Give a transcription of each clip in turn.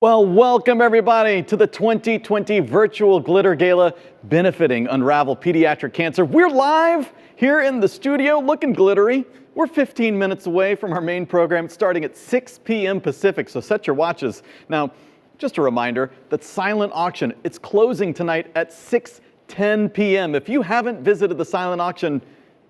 Well, welcome everybody to the 2020 Virtual Glitter Gala benefiting Unravel Pediatric Cancer. We're live here in the studio looking glittery. We're 15 minutes away from our main program starting at 6 p.m. Pacific, so set your watches. Now, just a reminder that silent auction, it's closing tonight at 6:10 p.m. If you haven't visited the silent auction,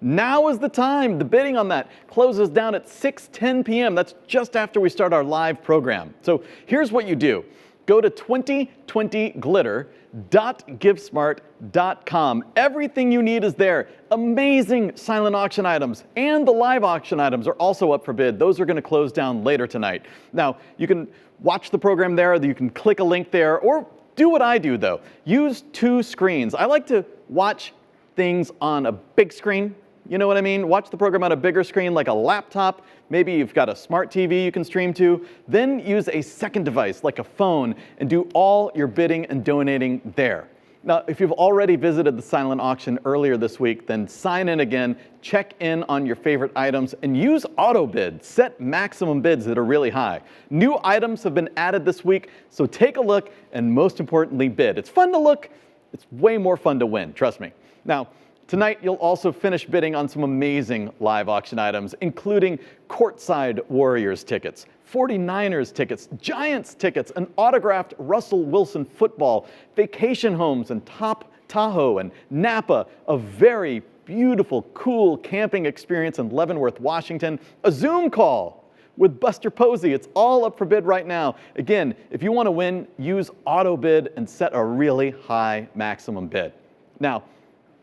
now is the time. The bidding on that closes down at 6:10 p.m. That's just after we start our live program. So here's what you do. Go to 2020glitter.givesmart.com. Everything you need is there. Amazing silent auction items and the live auction items are also up for bid. Those are going to close down later tonight. Now, you can watch the program there, you can click a link there, or do what I do though. Use two screens. I like to watch things on a big screen. You know what I mean? Watch the program on a bigger screen like a laptop. Maybe you've got a smart TV you can stream to. Then use a second device like a phone and do all your bidding and donating there. Now, if you've already visited the silent auction earlier this week, then sign in again, check in on your favorite items, and use auto bid. Set maximum bids that are really high. New items have been added this week, so take a look and most importantly, bid. It's fun to look. It's way more fun to win, trust me. Now, tonight, you'll also finish bidding on some amazing live auction items, including courtside Warriors tickets, 49ers tickets, Giants tickets, an autographed Russell Wilson football, vacation homes in Tahoe and Napa, a very beautiful, cool camping experience in Leavenworth, Washington, a Zoom call with Buster Posey. It's all up for bid right now. Again, if you want to win, use auto bid and set a really high maximum bid. Now,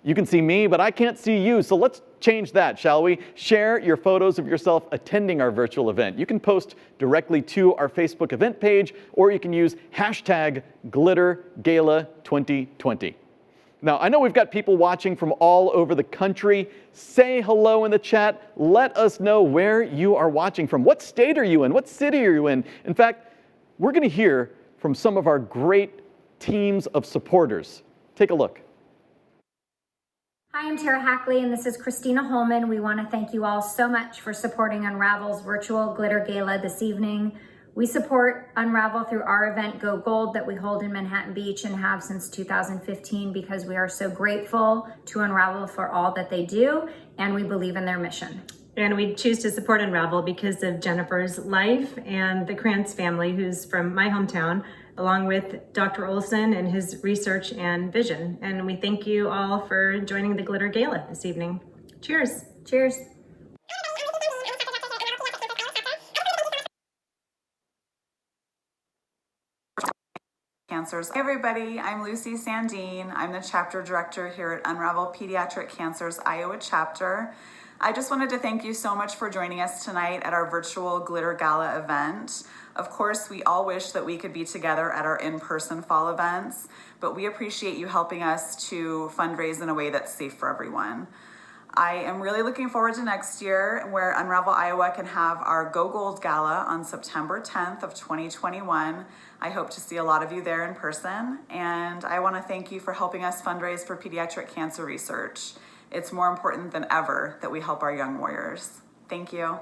you can see me, but I can't see you, so let's change that, shall we? Share your photos of yourself attending our virtual event. You can post directly to our Facebook event page, or you can use hashtag GlitterGala2020. Now, I know we've got people watching from all over the country. Say hello in the chat. Let us know where you are watching from. What state are you in? What city are you in? In fact, we're going to hear from some of our great teams of supporters. Take a look. Hi, I'm Tara Hackley, and this is Christina Holman. We want to thank you all so much for supporting Unravel's virtual Glitter Gala this evening. We support Unravel through our event Go Gold that we hold in Manhattan Beach and have since 2015 because we are so grateful to Unravel for all that they do, and we believe in their mission. And we choose to support Unravel because of Jennifer's life and the Krantz family, who's from my hometown, along with Dr. Olsen and his research and vision. And we thank you all for joining the Glitter Gala this evening. Cheers. Cheers. Cancers. Hey everybody, I'm Lucy Sandeen. I'm the chapter director here at Unravel Pediatric Cancer's Iowa chapter. I just wanted to thank you so much for joining us tonight at our virtual Glitter Gala event. Of course, we all wish that we could be together at our in-person fall events, but we appreciate you helping us to fundraise in a way that's safe for everyone. I am really looking forward to next year where Unravel Iowa can have our Go Gold Gala on September 10th of 2021. I hope to see a lot of you there in person, and I want to thank you for helping us fundraise for pediatric cancer research. It's more important than ever that we help our young warriors. Thank you.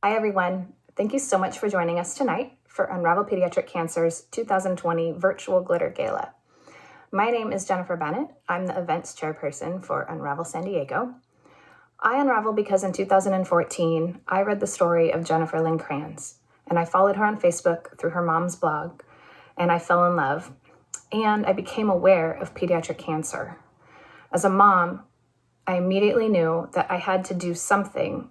Hi everyone. Thank you so much for joining us tonight for Unravel Pediatric Cancer's 2020 Virtual Glitter Gala. My name is Jennifer Bennett. I'm the events chairperson for Unravel San Diego. I unravel because in 2014, I read the story of Jennifer Lynn Krantz, and I followed her on Facebook through her mom's blog, and I fell in love, and I became aware of pediatric cancer. As a mom, I immediately knew that I had to do something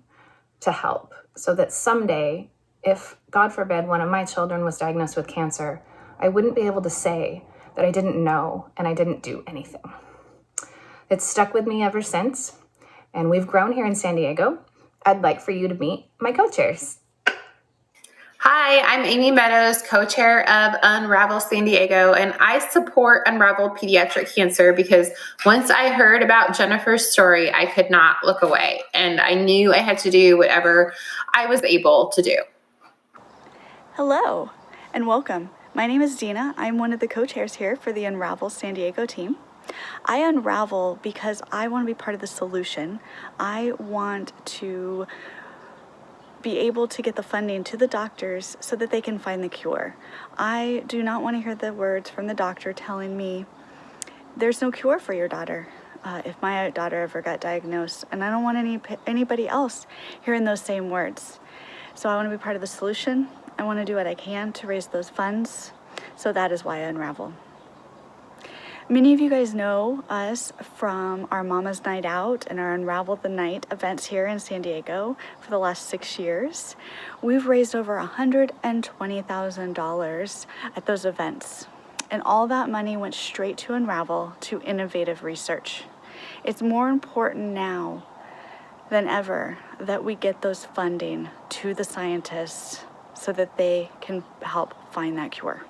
to help so that someday, if, God forbid, one of my children was diagnosed with cancer, I wouldn't be able to say that I didn't know and I didn't do anything. It's stuck with me ever since, and we've grown here in San Diego. I'd like for you to meet my co-chairs. Hi, I'm Amy Meadows, co-chair of Unravel San Diego, and I support Unravel Pediatric Cancer because once I heard about Jennifer's story, I could not look away, and I knew I had to do whatever I was able to do. Hello, and welcome. My name is Dina. I'm one of the co-chairs here for the Unravel San Diego team. I unravel because I want to be part of the solution. I want to be able to get the funding to the doctors so that they can find the cure. I do not want to hear the words from the doctor telling me there's no cure for your daughter if my daughter ever got diagnosed, and I don't want anybody else hearing those same words. So I want to be part of the solution. I want to do what I can to raise those funds, so that is why I unravel. Many of you guys know us from our Mama's Night Out and our Unravel the Night events here in San Diego for the last 6 years. We've raised over $120,000 at those events, and all that money went straight to Unravel to innovative research. It's more important now than ever that we get those funding to the scientists so that they can help find that cure.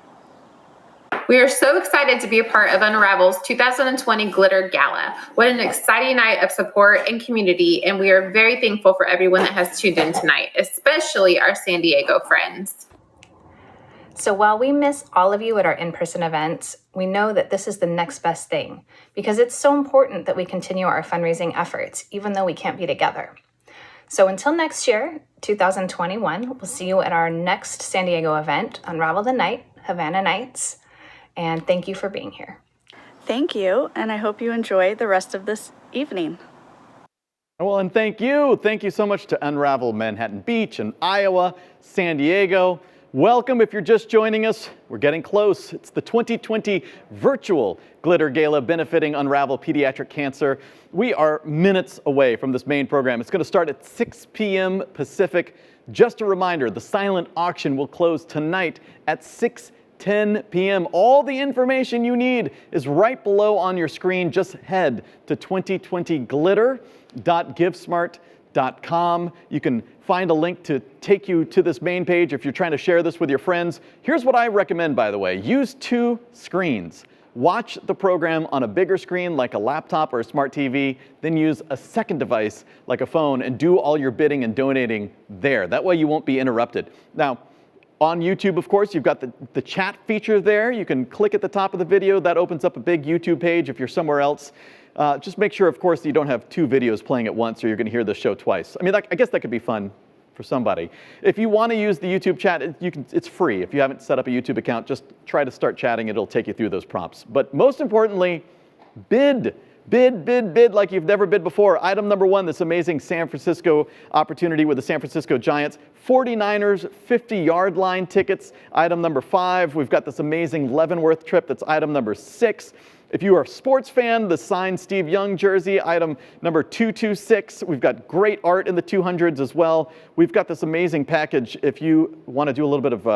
We are so excited to be a part of Unravel's 2020 Glitter Gala. What an exciting night of support and community, and we are very thankful for everyone that has tuned in tonight, especially our San Diego friends. So while we miss all of you at our in-person events, we know that this is the next best thing because it's so important that we continue our fundraising efforts, even though we can't be together. So until next year, 2021, we'll see you at our next San Diego event, Unravel the Night, Havana Nights. And thank you for being here. Thank you, and I hope you enjoy the rest of this evening. Well, and thank you. Thank you so much to Unravel Manhattan Beach and Iowa, San Diego. Welcome if you're just joining us. We're getting close. It's the 2020 Virtual Glitter Gala benefiting Unravel Pediatric Cancer. We are minutes away from this main program. It's going to start at 6 p.m. Pacific. Just a reminder, the silent auction will close tonight at 6:10 p.m. All the information you need is right below on your screen. Just head to 2020glitter.givesmart.com. You can find a link to take you to this main page if you're trying to share this with your friends. Here's what I recommend, by the way. Use 2 screens. Watch the program on a bigger screen like a laptop or a smart TV, then use a second device like a phone and do all your bidding and donating there. That way you won't be interrupted. Now, on YouTube, of course, you've got the chat feature there. You can click at the top of the video. That opens up a big YouTube page if you're somewhere else. Just make sure, of course, that you don't have 2 videos playing at once or you're going to hear the show twice. I mean, I guess that could be fun for somebody. If you want to use the YouTube chat, it's free. If you haven't set up a YouTube account, just try to start chatting. It'll take you through those prompts. But most importantly, bid. Bid like you've never bid before. Item number 1, this amazing San Francisco opportunity with the San Francisco Giants. 49ers 50-yard line tickets. Item number 5, we've got this amazing Leavenworth trip. That's item number 6. If you are a sports fan, the signed Steve Young jersey, item number 226. We've got great art in the 200s as well. We've got this amazing package if you want to do a little bit of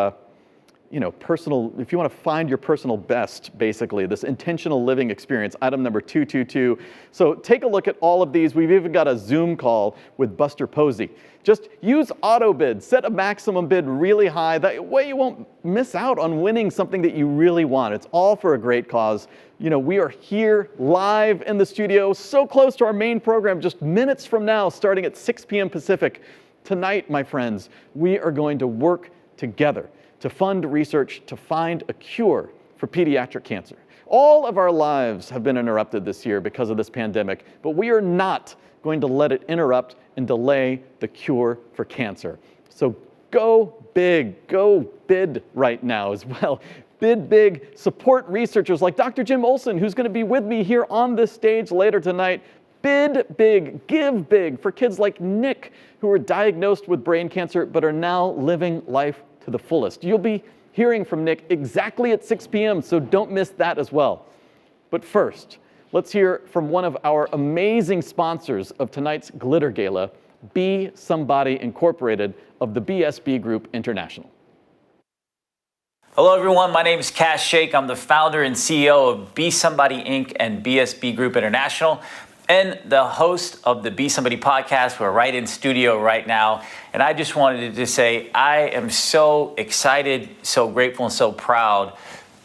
personal, if you want to find your personal best, basically, this intentional living experience, item number 222. So take a look at all of these. We've even got a Zoom call with Buster Posey. Just use auto bid, set a maximum bid really high. That way you won't miss out on winning something that you really want. It's all for a great cause. You know, we are here live in the studio, so close to our main program, just minutes from now, starting at 6 p.m. Pacific. Tonight, my friends, we are going to work together to fund research to find a cure for pediatric cancer. All of our lives have been interrupted this year because of this pandemic, but we are not going to let it interrupt and delay the cure for cancer. So go big, go bid right now as well. Bid big, support researchers like Dr. Jim Olsen, who's going to be with me here on this stage later tonight. Bid big, give big for kids like Nick, who were diagnosed with brain cancer but are now living life to the fullest. You'll be hearing from Nick exactly at 6 p.m., so don't miss that as well. But first, let's hear from one of our amazing sponsors of tonight's Glitter Gala, Be Somebody Incorporated of the BSB Group International. Hello everyone, my name is Cash Shake. I'm the founder and CEO of Be Somebody Inc. and BSB Group International, and the host of the Be Somebody podcast. We're right in studio right now. And I just wanted to say I am so excited, so grateful, and so proud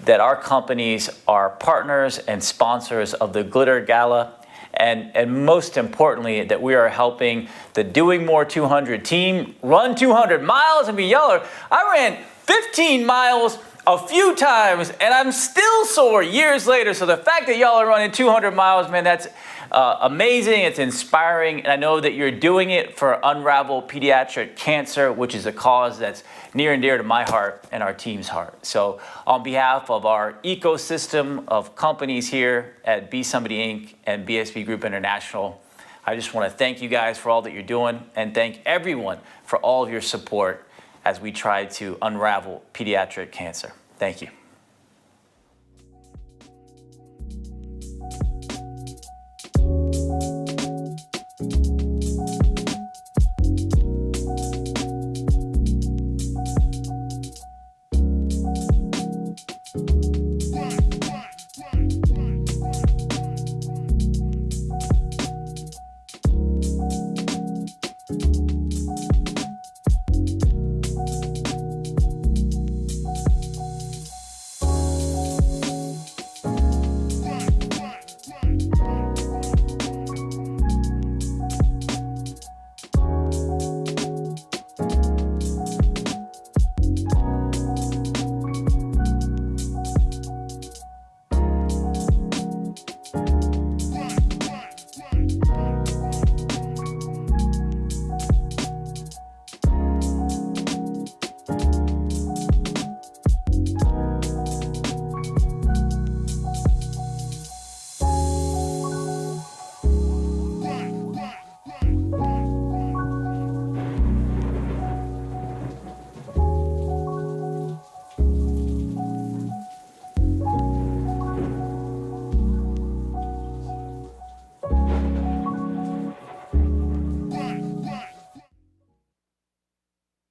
that our companies are partners and sponsors of the Glitter Gala. And most importantly, that we are helping the Doing More 200 team run 200 miles. I mean, y'all I ran 15 miles a few times and I'm still sore years later. So the fact that y'all are running 200 miles, man, that's amazing. It's inspiring. And I know that you're doing it for Unravel Pediatric Cancer, which is a cause that's near and dear to my heart and our team's heart. So on behalf of our ecosystem of companies here at Be Somebody Inc. and BSB Group International, I just want to thank you guys for all that you're doing and thank everyone for all of your support as we try to unravel pediatric cancer. Thank you.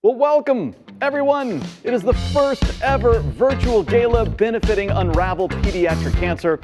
Well, welcome, everyone. It is the first ever virtual gala benefiting Unravel Pediatric Cancer.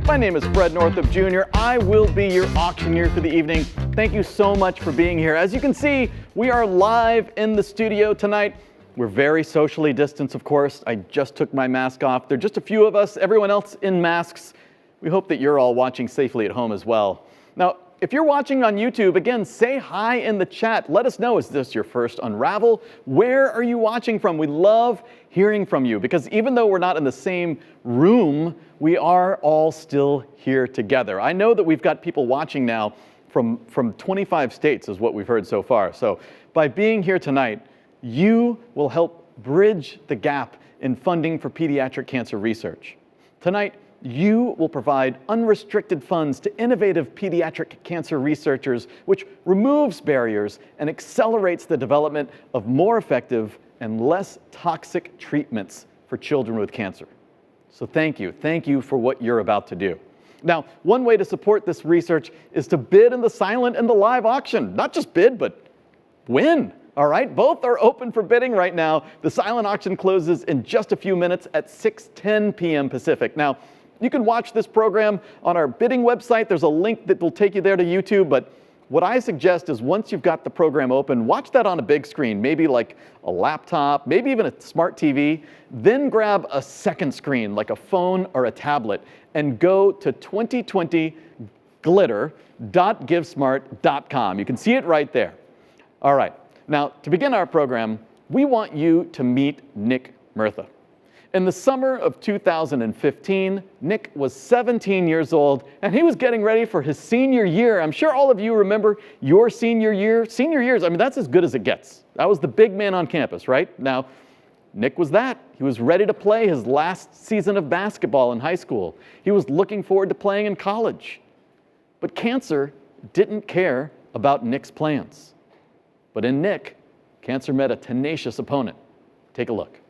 My name is Fred Northup Jr. I will be your auctioneer for the evening. Thank you so much for being here. As you can see, we are live in the studio tonight. We're very socially distanced, of course. I just took my mask off. There are just a few of us, everyone else in masks. We hope that you're all watching safely at home as well. Now, if you're watching on YouTube, again, say hi in the chat. Let us know, is this your first Unravel? Where are you watching from? We love hearing from you because even though we're not in the same room, we are all still here together. I know that we've got people watching now from 25 states is what we've heard so far. So by being here tonight, you will help bridge the gap in funding for pediatric cancer research. Tonight, you will provide unrestricted funds to innovative pediatric cancer researchers, which removes barriers and accelerates the development of more effective and less toxic treatments for children with cancer. So thank you. Thank you for what you're about to do. Now, one way to support this research is to bid in the silent and the live auction. Not just bid, but win. All right, both are open for bidding right now. The silent auction closes in just a few minutes at 6:10 p.m. Pacific. Now, you can watch this program on our bidding website. There's a link that will take you there to YouTube, but what I suggest is once you've got the program open, watch that on a big screen, maybe like a laptop, maybe even a smart TV, then grab a second screen like a phone or a tablet and go to 2020glitter.givesmart.com. You can see it right there. All right, now to begin our program, we want you to meet Nick Murtha. In the summer of 2015, Nick was 17 years old, and he was getting ready for his senior year. I'm sure all of you remember your senior year. Senior years, I mean, that's as good as it gets. That was the big man on campus, right? Now, Nick was that. He was ready to play his last season of basketball in high school. He was looking forward to playing in college. But cancer didn't care about Nick's plans. But in Nick, cancer met a tenacious opponent. Take a look.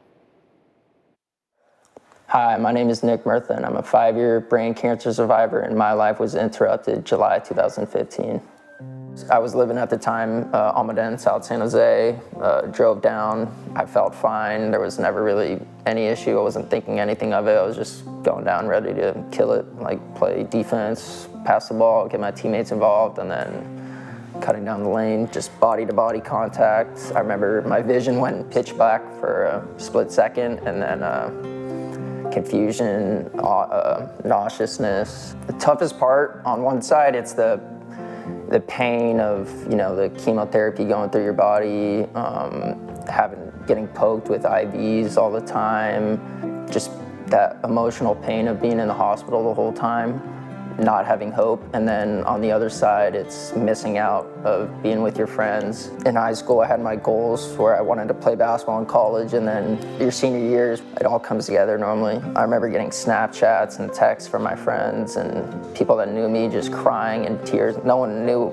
Hi, my name is Nick Murtha, and I'm a 5-year brain cancer survivor, and my life was interrupted July 2015. I was living at the time Almaden in South San Jose, drove down, I felt fine, there was never really any issue, I wasn't thinking anything of it, I was just going down ready to kill it, like play defense, pass the ball, get my teammates involved, and then cutting down the lane, just body-to-body contact. I remember my vision went pitch black for a split second, and then confusion, nauseousness. The toughest part on one side, it's the pain of, you know, the chemotherapy going through your body, getting poked with IVs all the time, just that emotional pain of being in the hospital the whole time, not having hope. And then on the other side, it's missing out of being with your friends. In high school, I had my goals where I wanted to play basketball in college, and then your senior years, it all comes together normally. I remember getting Snapchats and texts from my friends and people that knew me just crying in tears. No one knew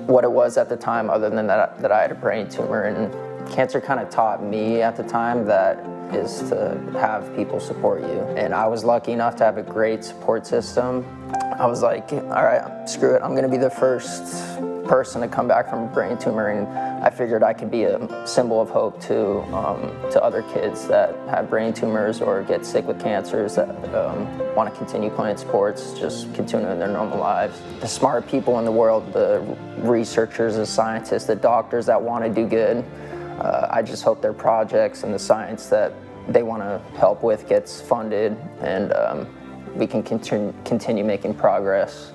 what it was at the time other than that I had a brain tumor, and cancer kind of taught me at the time that is to have people support you. And I was lucky enough to have a great support system. I was like, all right, screw it. I'm gonna be the first person to come back from a brain tumor, and I figured I could be a symbol of hope to other kids that have brain tumors or get sick with cancers that want to continue playing sports, just continuing their normal lives. The smart people in the world, the researchers, the scientists, the doctors that want to do good, I just hope their projects and the science that they want to help with gets funded, and we can continue making progress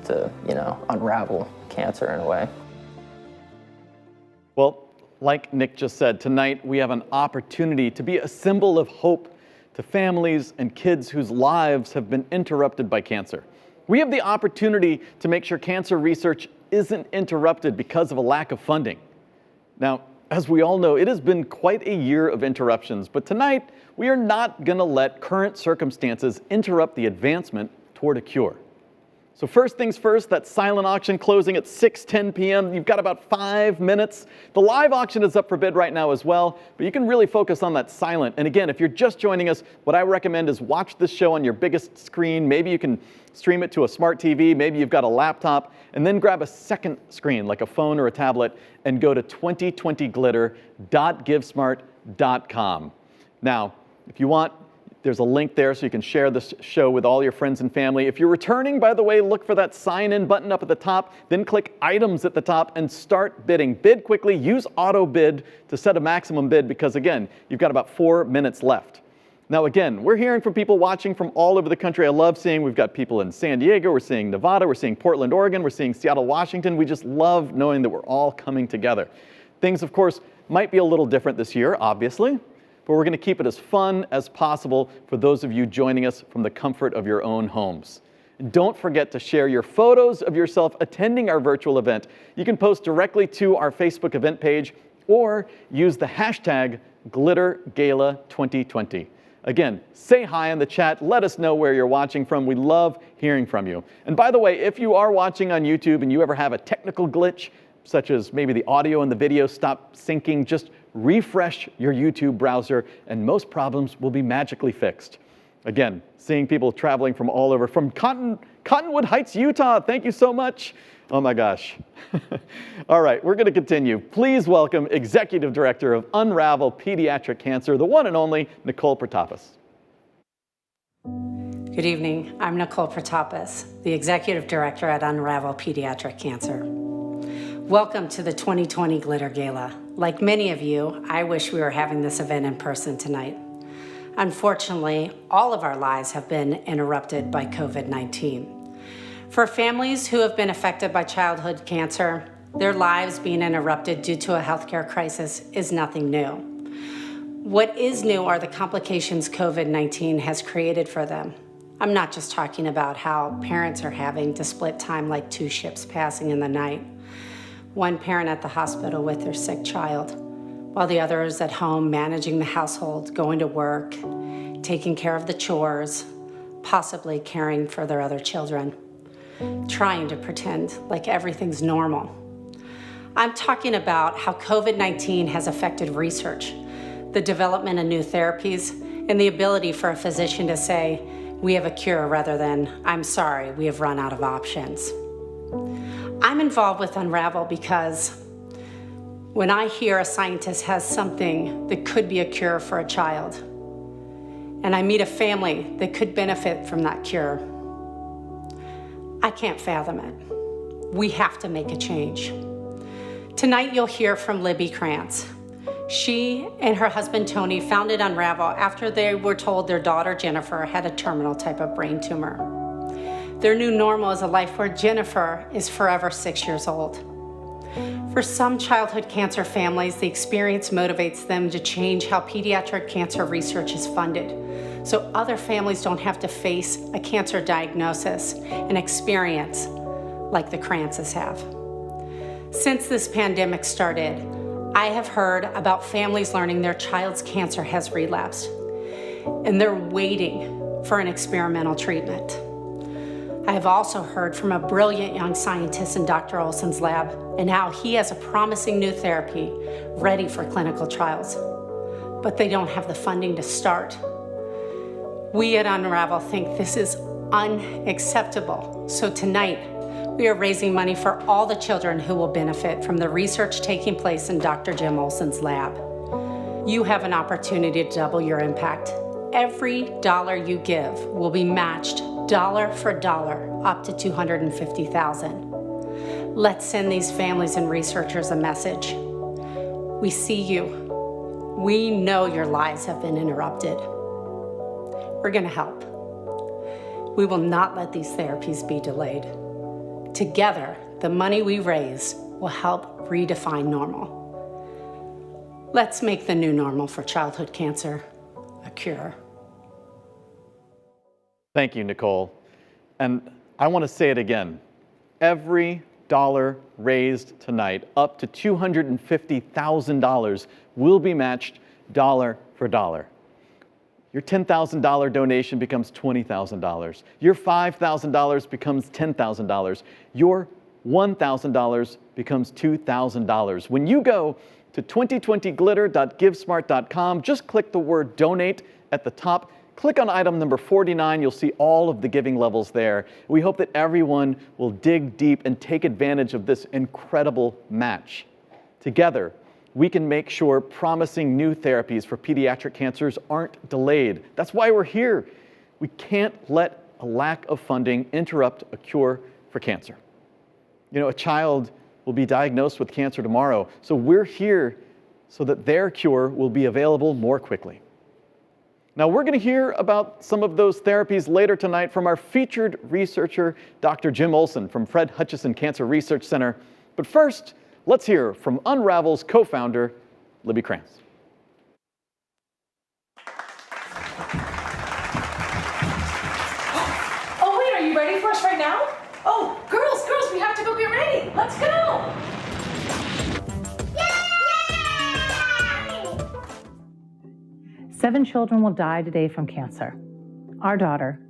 to, you know, unravel cancer in a way. Well, like Nick just said, tonight we have an opportunity to be a symbol of hope to families and kids whose lives have been interrupted by cancer. We have the opportunity to make sure cancer research isn't interrupted because of a lack of funding. Now, as we all know, it has been quite a year of interruptions, but tonight we are not going to let current circumstances interrupt the advancement toward a cure. So first things first, that silent auction closing at 6:10 p.m. You've got about 5 minutes. The live auction is up for bid right now as well, but you can really focus on that silent. And again, if you're just joining us, what I recommend is watch this show on your biggest screen. Maybe you can stream it to a smart TV. Maybe you've got a laptop, and then grab a second screen like a phone or a tablet and go to 2020glitter.givesmart.com. Now, if you want, there's a link there so you can share this show with all your friends and family. If you're returning, by the way, look for that sign-in button up at the top, then click items at the top and start bidding. Bid quickly, use auto bid to set a maximum bid because again, you've got about 4 minutes left. Now again, we're hearing from people watching from all over the country. I love seeing, we've got people in San Diego, we're seeing Nevada, we're seeing Portland, Oregon, we're seeing Seattle, Washington. We just love knowing that we're all coming together. Things, of course, might be a little different this year, obviously, but we're going to keep it as fun as possible for those of you joining us from the comfort of your own homes. Don't forget to share your photos of yourself attending our virtual event. You can post directly to our Facebook event page or use the hashtag GlitterGala2020. Again, say hi in the chat. Let us know where you're watching from. We love hearing from you. And by the way, if you are watching on YouTube and you ever have a technical glitch, such as maybe the audio and the video stop syncing, just refresh your YouTube browser and most problems will be magically fixed. Again, seeing people traveling from all over, from Cottonwood Heights, Utah. Thank you so much. Oh my gosh. All right, we're going to continue. Please welcome Executive Director of Unravel Pediatric Cancer, the one and only Nicole Protopis. Good evening. I'm Nicole Protopis, the Executive Director at Unravel Pediatric Cancer. Welcome to the 2020 Glitter Gala. Like many of you, I wish we were having this event in person tonight. Unfortunately, all of our lives have been interrupted by COVID-19. For families who have been affected by childhood cancer, their lives being interrupted due to a healthcare crisis is nothing new. What is new are the complications COVID-19 has created for them. I'm not just talking about how parents are having to split time like two ships passing in the night. One parent at the hospital with their sick child, while the other is at home managing the household, going to work, taking care of the chores, possibly caring for their other children, trying to pretend like everything's normal. I'm talking about how COVID-19 has affected research, the development of new therapies, and the ability for a physician to say, we have a cure rather than, I'm sorry, we have run out of options. I'm involved with Unravel because when I hear a scientist has something that could be a cure for a child, and I meet a family that could benefit from that cure, I can't fathom it. We have to make a change. Tonight you'll hear from Libby Krantz. She and her husband Tony founded Unravel after they were told their daughter Jennifer had a terminal type of brain tumor. Their new normal is a life where Jennifer is forever 6 years old. For some childhood cancer families, the experience motivates them to change how pediatric cancer research is funded, so other families don't have to face a cancer diagnosis and experience like the Krantzes have. Since this pandemic started, I have heard about families learning their child's cancer has relapsed, and they're waiting for an experimental treatment. I have also heard from a brilliant young scientist in Dr. Olsen's lab and how he has a promising new therapy ready for clinical trials, but they don't have the funding to start. We at Unravel think this is unacceptable. So tonight, we are raising money for all the children who will benefit from the research taking place in Dr. Jim Olsen's lab. You have an opportunity to double your impact. Every dollar you give will be matched dollar for dollar up to $250,000. Let's send these families and researchers a message. We see you. We know your lives have been interrupted. We're going to help. We will not let these therapies be delayed. Together, the money we raise will help redefine normal. Let's make the new normal for childhood cancer a cure. Thank you, Nicole. And I want to say it again. Every dollar raised tonight, up to $250,000, will be matched dollar for dollar. Your $10,000 donation becomes $20,000. Your $5,000 becomes $10,000. Your $1,000 becomes $2,000. When you go to 2020glitter.givesmart.com, just click the word donate at the top. Click on item number 49. You'll see all of the giving levels there. We hope that everyone will dig deep and take advantage of this incredible match. Together, we can make sure promising new therapies for pediatric cancers aren't delayed. That's why we're here. We can't let a lack of funding interrupt a cure for cancer. You know, a child will be diagnosed with cancer tomorrow, so we're here so that their cure will be available more quickly. Now, we're going to hear about some of those therapies later tonight from our featured researcher, Dr. Jim Olsen from Fred Hutchinson Cancer Research Center. But first, let's hear from Unravel's co-founder, Libby Krantz. Oh, wait, are you ready for us right now? Oh, girls, we have to go get ready. Let's go. Yay! 7 children will die today from cancer. Our daughter,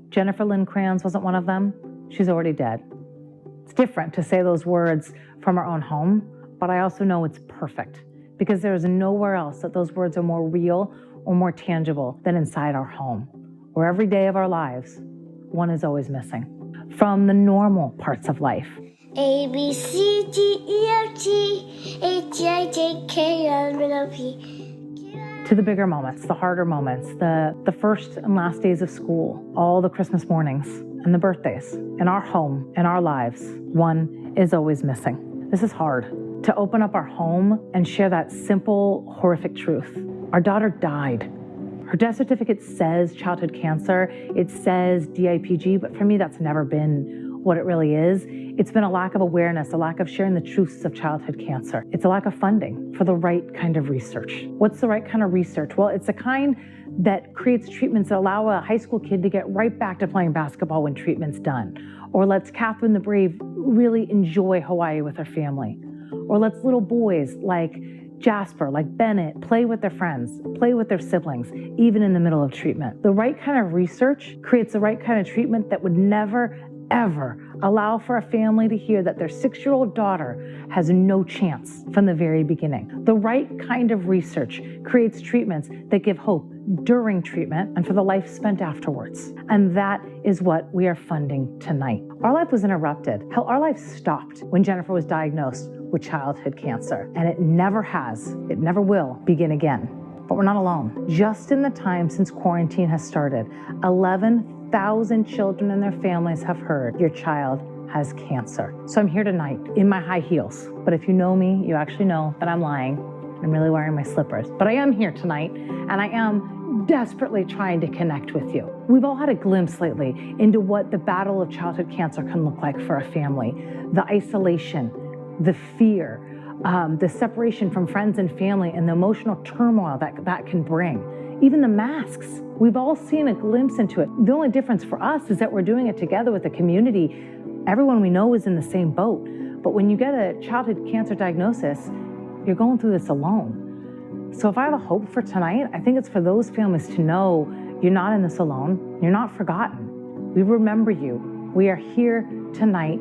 Jennifer Lynn Krantz, wasn't one of them. She's already dead. It's different to say those words from our own home, but I also know it's perfect because there is nowhere else that those words are more real or more tangible than inside our home, where every day of our lives, one is always missing. From the normal parts of life. A, B, C, D, E, F, G, H, I, J, K, L, M, N, P. To the bigger moments, the harder moments, the first and last days of school, all the Christmas mornings and the birthdays. In our home, in our lives, one is always missing. This is hard. To open up our home and share that simple, horrific truth. Our daughter died. Her death certificate says childhood cancer, it says DIPG, but for me that's never been what it really is. It's been a lack of awareness, a lack of sharing the truths of childhood cancer. It's a lack of funding for the right kind of research. What's the right kind of research? Well, it's the kind that creates treatments that allow a high school kid to get right back to playing basketball when treatment's done, or lets Catherine the Brave really enjoy Hawaii with her family, or lets little boys like Jasper, like Bennett, play with their friends, play with their siblings, even in the middle of treatment. The right kind of research creates the right kind of treatment that would never, ever allow for a family to hear that their 6-year-old daughter has no chance from the very beginning. The right kind of research creates treatments that give hope during treatment and for the life spent afterwards. And that is what we are funding tonight. Our life was interrupted. Hell, our life stopped when Jennifer was diagnosed with childhood cancer. And it never has, it never will begin again. But we're not alone. Just in the time since quarantine has started, 11,000 children and their families have heard your child has cancer. So I'm here tonight in my high heels. But if you know me, you actually know that I'm lying. I'm really wearing my slippers. But I am here tonight, and I am desperately trying to connect with you. We've all had a glimpse lately into what the battle of childhood cancer can look like for a family. The isolation, the fear, the separation from friends and family, and the emotional turmoil that can bring. Even the masks. We've all seen a glimpse into it. The only difference for us is that we're doing it together with the community. Everyone we know is in the same boat. But when you get a childhood cancer diagnosis, you're going through this alone. So if I have a hope for tonight, I think it's for those families to know you're not in this alone. You're not forgotten. We remember you. We are here tonight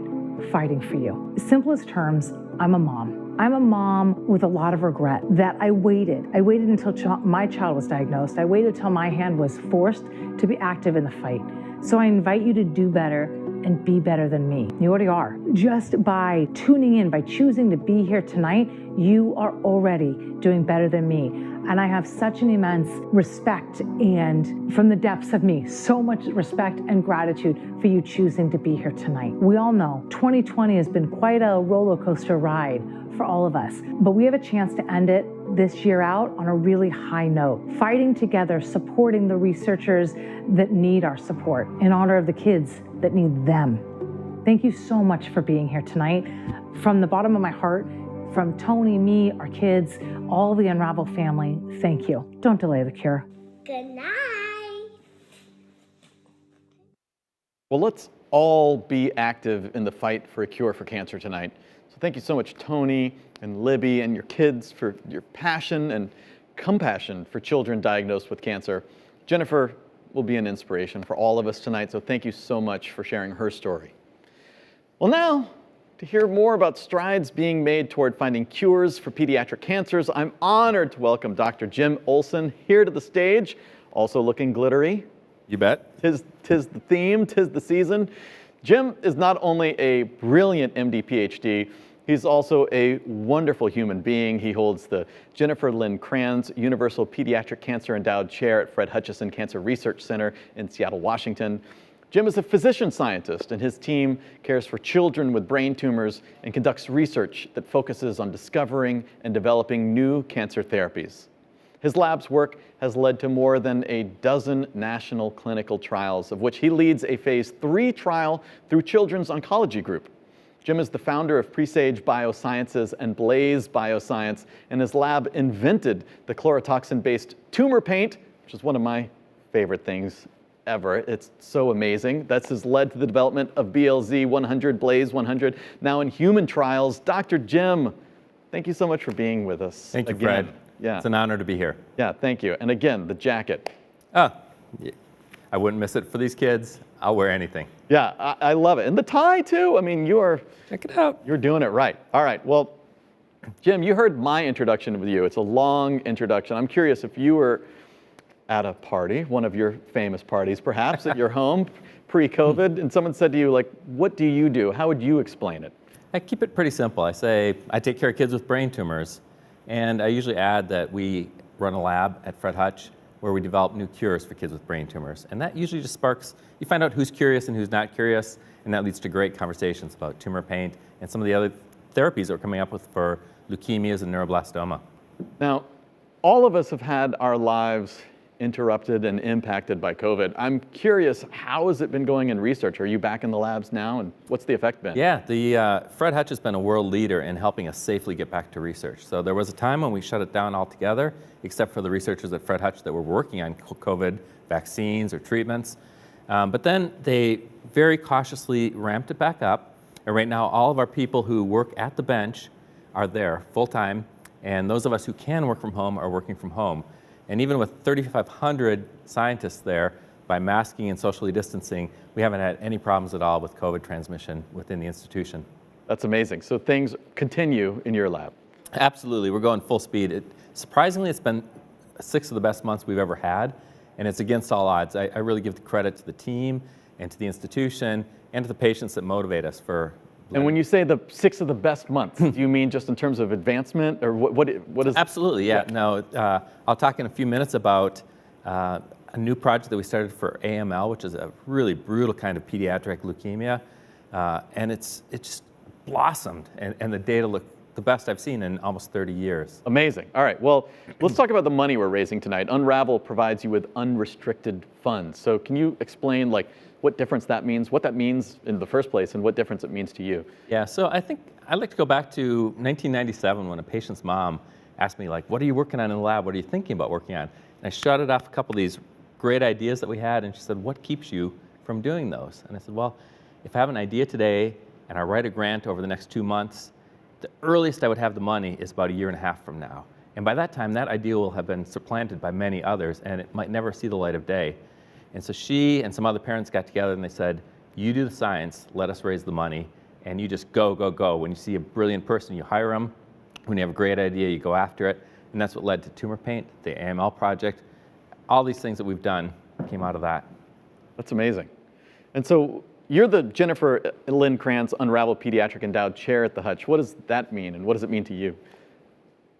fighting for you. In simplest terms, I'm a mom. I'm a mom with a lot of regret that I waited. I waited until my child was diagnosed. I waited till my hand was forced to be active in the fight. So I invite you to do better and be better than me. You already are. Just by tuning in, by choosing to be here tonight, you are already doing better than me. And I have such an immense respect, and from the depths of me, so much respect and gratitude for you choosing to be here tonight. We all know 2020 has been quite a roller coaster ride for all of us, but we have a chance to end it this year out on a really high note, fighting together, supporting the researchers that need our support in honor of the kids that need them. Thank you so much for being here tonight. From the bottom of my heart, from Tony, me, our kids, all the Unravel family, thank you. Don't delay the cure. Good night. Well, let's all be active in the fight for a cure for cancer tonight. So thank you so much, Tony and Libby and your kids, for your passion and compassion for children diagnosed with cancer. Jennifer will be an inspiration for all of us tonight, so thank you so much for sharing her story. Well, now, to hear more about strides being made toward finding cures for pediatric cancers, I'm honored to welcome Dr. Jim Olsen here to the stage, also looking glittery. You bet. Tis the theme, tis the season. Jim is not only a brilliant MD PhD, he's also a wonderful human being. He holds the Jennifer Lynn Krantz Universal Pediatric Cancer Endowed Chair at Fred Hutchinson Cancer Research Center in Seattle, Washington. Jim is a physician scientist, and his team cares for children with brain tumors and conducts research that focuses on discovering and developing new cancer therapies. His lab's work has led to more than a dozen national clinical trials, of which he leads a phase 3 trial through Children's Oncology Group. Jim is the founder of Presage Biosciences and Blaze Bioscience, and his lab invented the chlorotoxin-based tumor paint, which is one of my favorite things ever. It's so amazing. That's has led to the development of BLZ 100, Blaze 100, now in human trials. Dr. Jim, thank you so much for being with us. Thank you, again. Fred. Yeah. It's an honor to be here. Yeah, thank you. And again, the jacket. I wouldn't miss it for these kids. I'll wear anything. Yeah, I love it. And the tie, too. I mean, check it out. You're doing it right. All right. Well, Jim, you heard my introduction with you. It's a long introduction. I'm curious if you were at a party, one of your famous parties, perhaps, at your home pre-COVID, and someone said to you, like, what do you do? How would you explain it? I keep it pretty simple. I say I take care of kids with brain tumors, and I usually add that we run a lab at Fred Hutch where we develop new cures for kids with brain tumors. And that usually just sparks, you find out who's curious and who's not curious, and that leads to great conversations about tumor paint and some of the other therapies that we're coming up with for leukemias and neuroblastoma. Now, all of us have had our lives interrupted and impacted by COVID. I'm curious, how has it been going in research? Are you back in the labs now, and what's the effect been? Yeah, the Fred Hutch has been a world leader in helping us safely get back to research. So there was a time when we shut it down altogether, except for the researchers at Fred Hutch that were working on COVID vaccines or treatments. But then they very cautiously ramped it back up. And right now, all of our people who work at the bench are there full-time. And those of us who can work from home are working from home. And even with 3,500 scientists there, by masking and socially distancing, we haven't had any problems at all with COVID transmission within the institution. That's amazing. So things continue in your lab. Absolutely, we're going full speed. Surprisingly, it's been 6 of the best months we've ever had, and it's against all odds. I really give the credit to the team and to the institution and to the patients that motivate us for. And when you say the 6 of the best months, do you mean just in terms of advancement, or what is? Absolutely, yeah. No, I'll talk in a few minutes about a new project that we started for AML, which is a really brutal kind of pediatric leukemia, and it just blossomed, and the data look the best I've seen in almost 30 years. Amazing. All right, well, let's talk about the money we're raising tonight. Unravel provides you with unrestricted funds. So can you explain what difference that means, what that means in the first place, and what difference it means to you? Yeah, so I think I'd like to go back to 1997 when a patient's mom asked me, what are you working on in the lab? What are you thinking about working on? And I shouted off a couple of these great ideas that we had, and she said, what keeps you from doing those? And I said, well, if I have an idea today and I write a grant over the next 2 months, the earliest I would have the money is about 1.5 years from now. And by that time, that idea will have been supplanted by many others, and it might never see the light of day. And so she and some other parents got together and they said, you do the science, let us raise the money, and you just go, go, go. When you see a brilliant person, you hire them. When you have a great idea, you go after it. And that's what led to Tumor Paint, the AML project. All these things that we've done came out of that. That's amazing. And so you're the Jennifer Lynn Krantz Unravel Pediatric Endowed Chair at the Hutch. What does that mean, and what does it mean to you?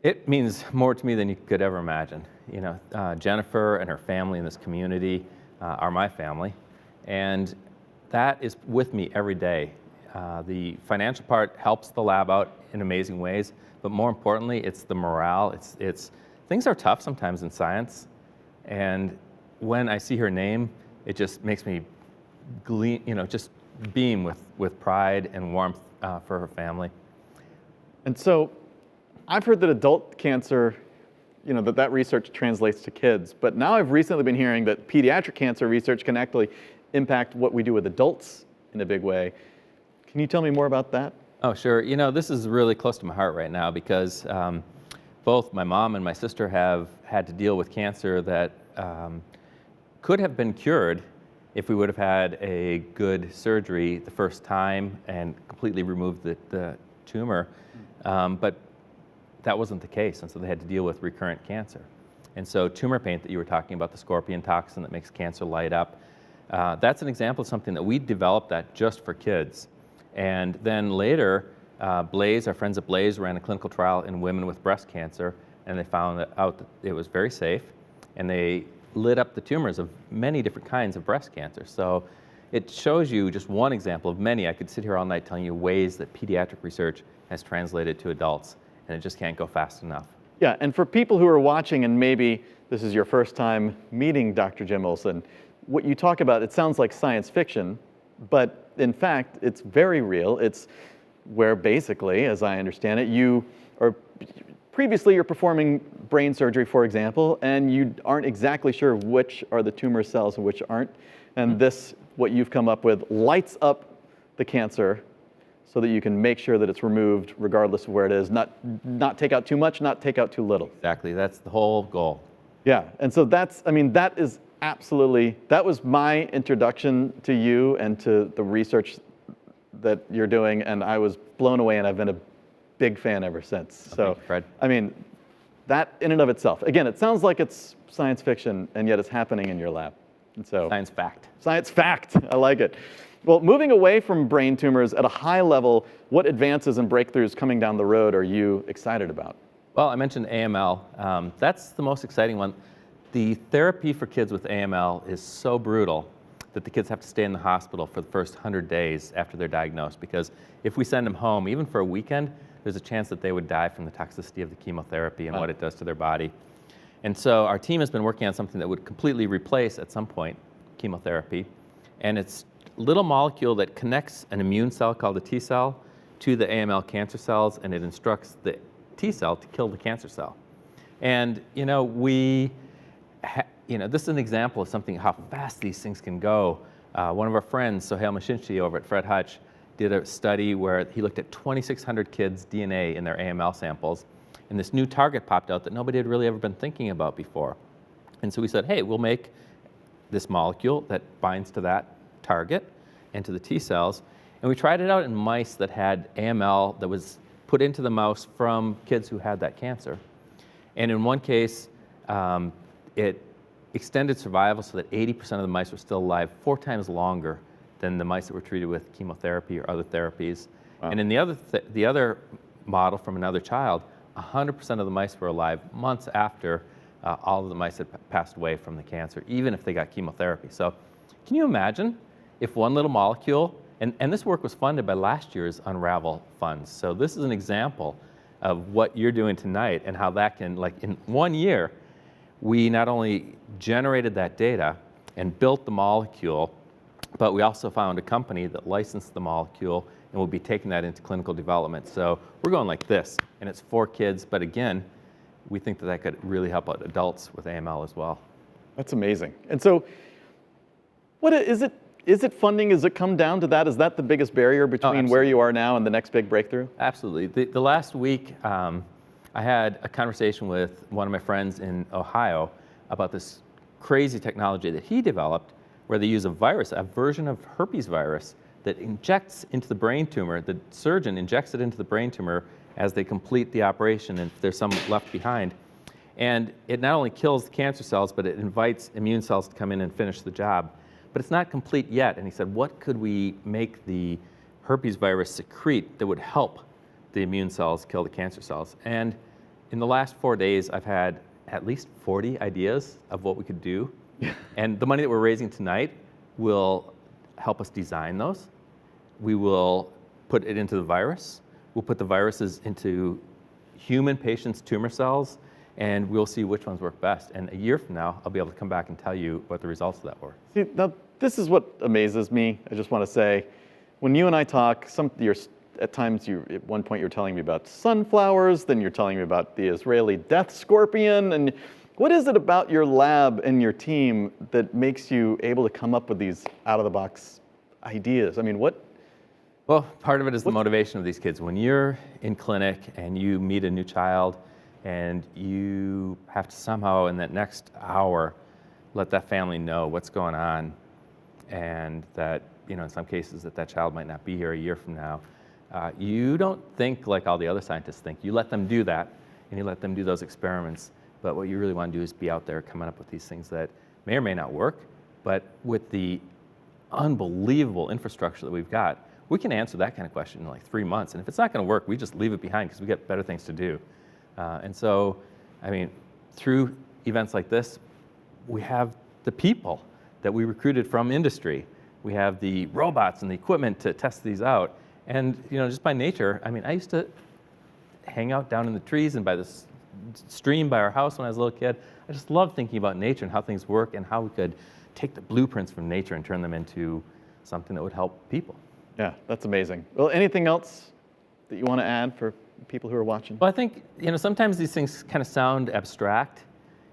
It means more to me than you could ever imagine. You know, Jennifer and her family in this community are my family, and that is with me every day. The financial part helps the lab out in amazing ways, but more importantly, it's the morale. It's things are tough sometimes in science, and when I see her name, it just makes me gleam, just beam with pride and warmth for her family. And so, I've heard that adult cancer, that research translates to kids, but now I've recently been hearing that pediatric cancer research can actually impact what we do with adults in a big way. Can you tell me more about that? Oh, sure. This is really close to my heart right now because both my mom and my sister have had to deal with cancer that could have been cured if we would have had a good surgery the first time and completely removed the tumor. But that wasn't the case, and so they had to deal with recurrent cancer. And so Tumor Paint that you were talking about, the scorpion toxin that makes cancer light up, that's an example of something that we developed that just for kids. And then later, Blaze, our friends at Blaze, ran a clinical trial in women with breast cancer, and they found out that it was very safe, and they lit up the tumors of many different kinds of breast cancer. So it shows you just one example of many. I could sit here all night telling you ways that pediatric research has translated to adults, and it just can't go fast enough. Yeah, and for people who are watching and maybe this is your first time meeting Dr. Jim Olsen, what you talk about, it sounds like science fiction, but in fact, it's very real. It's where basically, as I understand it, previously you're performing brain surgery, for example, and you aren't exactly sure which are the tumor cells and which aren't. And this, what you've come up with, lights up the cancer so that you can make sure that it's removed regardless of where it is, not take out too much, not take out too little. Exactly, that's the whole goal. Yeah, and so that was my introduction to you and to the research that you're doing, and I was blown away, and I've been a big fan ever since. So, thank you, Fred. That in and of itself, again, it sounds like it's science fiction, and yet it's happening in your lab. And so, science fact. Science fact, I like it. Well, moving away from brain tumors at a high level, what advances and breakthroughs coming down the road are you excited about? Well, I mentioned AML. That's the most exciting one. The therapy for kids with AML is so brutal that the kids have to stay in the hospital for the first 100 days after they're diagnosed, because if we send them home, even for a weekend, there's a chance that they would die from the toxicity of the chemotherapy and what it does to their body. And so our team has been working on something that would completely replace, at some point, chemotherapy. And it's a little molecule that connects an immune cell called a T cell to the AML cancer cells, and it instructs the T cell to kill the cancer cell. And this is an example of something, how fast these things can go. One of our friends, Sohail Mashinchi over at Fred Hutch, did a study where he looked at 2,600 kids' DNA in their AML samples, and this new target popped out that nobody had really ever been thinking about before. And so we said, hey, we'll make this molecule that binds to that target and to the T cells. And we tried it out in mice that had AML that was put into the mouse from kids who had that cancer. And in one case, it extended survival so that 80% of the mice were still alive 4 times longer than the mice that were treated with chemotherapy or other therapies. Wow. And in the other model from another child, 100% of the mice were alive months after all of the mice had passed away from the cancer, even if they got chemotherapy. So can you imagine if one little molecule, and this work was funded by last year's Unravel funds. So this is an example of what you're doing tonight and how that can, like in 1 year, we not only generated that data and built the molecule, but we also found a company that licensed the molecule and will be taking that into clinical development. So we're going like this, and it's for kids, but again, we think that that could really help out adults with AML as well. That's amazing. And so what is it funding? Does it come down to that? Is that the biggest barrier between where you are now and the next big breakthrough? Absolutely. The last week, I had a conversation with one of my friends in Ohio about this crazy technology that he developed where they use a virus, a version of herpes virus, that injects into the brain tumor. The surgeon injects it into the brain tumor as they complete the operation, and if there's some left behind. And it not only kills the cancer cells, but it invites immune cells to come in and finish the job. But it's not complete yet. And he said, what could we make the herpes virus secrete that would help the immune cells kill the cancer cells? And in the last 4 days, I've had at least 40 ideas of what we could do. And the money that we're raising tonight will help us design those. We will put it into the virus. We'll put the viruses into human patients' tumor cells, and we'll see which ones work best. And a year from now, I'll be able to come back and tell you what the results of that were. See, now, this is what amazes me. I just want to say, when you and I talk, at times, at one point you're telling me about sunflowers, then you're telling me about the Israeli death scorpion, and what is it about your lab and your team that makes you able to come up with these out-of-the-box ideas? I mean, what? Well, part of it is the motivation of these kids. When you're in clinic and you meet a new child and you have to somehow in that next hour let that family know what's going on, and that, in some cases that child might not be here a year from now, you don't think like all the other scientists think. You let them do that, and you let them do those experiments. But what you really want to do is be out there coming up with these things that may or may not work, but with the unbelievable infrastructure that we've got, we can answer that kind of question in like 3 months. And if it's not going to work, we just leave it behind because we got better things to do. And so, I mean, through events like this, we have the people that we recruited from industry. We have the robots and the equipment to test these out. And, just by nature, I mean, I used to hang out down in the trees and by this stream by our house when I was a little kid. I just loved thinking about nature and how things work and how we could take the blueprints from nature and turn them into something that would help people. Yeah, that's amazing. Well, anything else that you want to add for people who are watching? Well, I think, sometimes these things kind of sound abstract,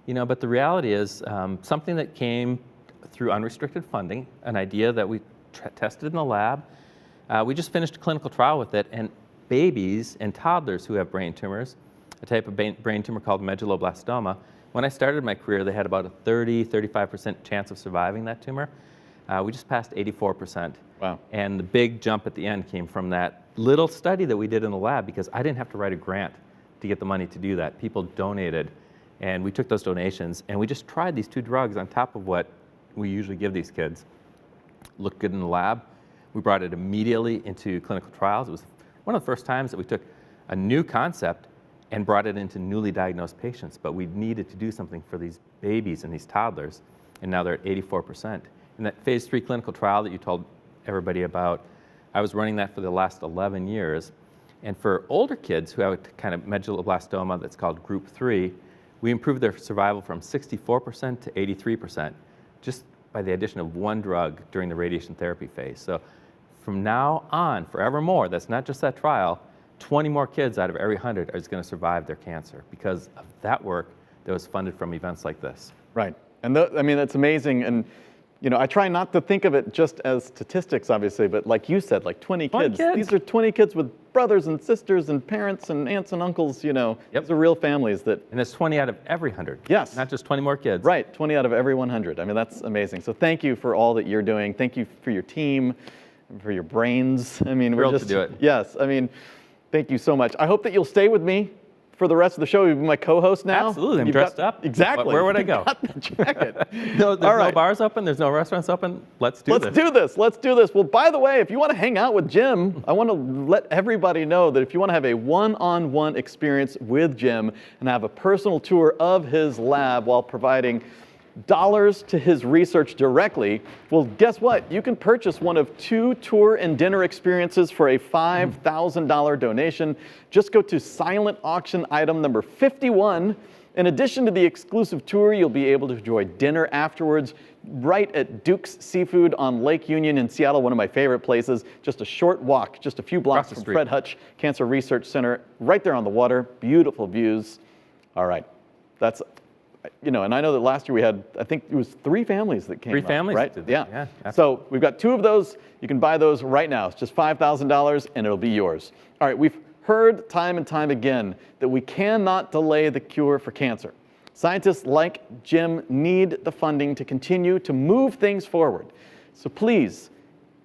but the reality is something that came through unrestricted funding, an idea that we tested in the lab. We just finished a clinical trial with it, and babies and toddlers who have brain tumors, a type of brain tumor called medulloblastoma. When I started my career, they had about a 35% chance of surviving that tumor. We just passed 84%. Wow. And the big jump at the end came from that little study that we did in the lab, because I didn't have to write a grant to get the money to do that. People donated, and we took those donations, and we just tried these 2 drugs on top of what we usually give these kids. Looked good in the lab. We brought it immediately into clinical trials. It was one of the first times that we took a new concept and brought it into newly diagnosed patients, but we needed to do something for these babies and these toddlers, and now they're at 84%. And that phase 3 clinical trial that you told everybody about, I was running that for the last 11 years. And for older kids who have a kind of medulloblastoma that's called group 3, we improved their survival from 64% to 83% just by the addition of one drug during the radiation therapy phase. So from now on, forevermore, that's not just that trial, 20 more kids out of every 100 are going to survive their cancer because of that work that was funded from events like this. Right. And I mean, that's amazing. And, you know, I try not to think of it just as statistics, obviously, but like you said, like 20 kids. These are 20 kids with brothers and sisters and parents and aunts and uncles, you know. These are real families that... And it's 20 out of every 100. Yes. Not just 20 more kids. Right, 20 out of every 100. I mean, that's amazing. So thank you for all that you're doing. Thank you for your team, for your brains. I mean, Thrilled to do it. Yes, I mean, thank you so much. I hope that you'll stay with me for the rest of the show. You'll be my co-host now. Absolutely, I'm dressed up. Exactly. Where would I go? Got the jacket. There's no bars open, there's no restaurants open. Let's do this. Let's do this. Well, by the way, if you want to hang out with Jim, I want to let everybody know that if you want to have a one-on-one experience with Jim and have a personal tour of his lab while providing dollars to his research directly, well, guess what? You can purchase one of 2 tour and dinner experiences for a $5,000 donation. Just go to silent auction item number 51. In addition to the exclusive tour, you'll be able to enjoy dinner afterwards right at Duke's Seafood on Lake Union in Seattle, one of my favorite places. Just a short walk, just a few blocks from Fred Hutch Cancer Research Center, right there on the water. Beautiful views. All right, that's... You know, and I know that last year we had, I think it was 3 families that came. 3 families, right? did Yeah. So we've got 2 of those. You can buy those right now. It's just $5,000 and it'll be yours. All right, we've heard time and time again that we cannot delay the cure for cancer. Scientists like Jim need the funding to continue to move things forward. So please,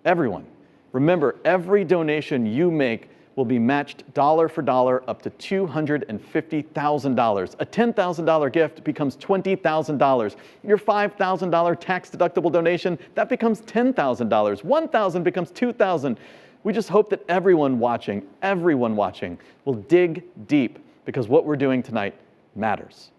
everyone, remember every donation you make will be matched dollar for dollar up to $250,000. A $10,000 gift becomes $20,000. Your $5,000 tax-deductible donation, that becomes $10,000. $1,000 becomes $2,000. We just hope that everyone watching will dig deep because what we're doing tonight matters.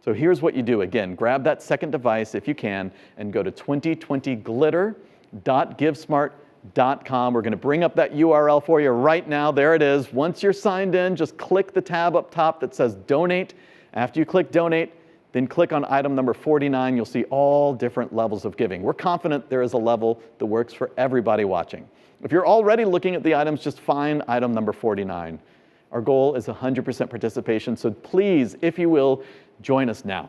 So here's what you do. Again, grab that second device if you can and go to 2020glitter.givesmart.com. We're going to bring up that URL for you right now. There it is. Once you're signed in, just click the tab up top that says Donate. After you click Donate, then click on item number 49. You'll see all different levels of giving. We're confident there is a level that works for everybody watching. If you're already looking at the items, just find item number 49. Our goal is 100% participation, so please, if you will, join us now.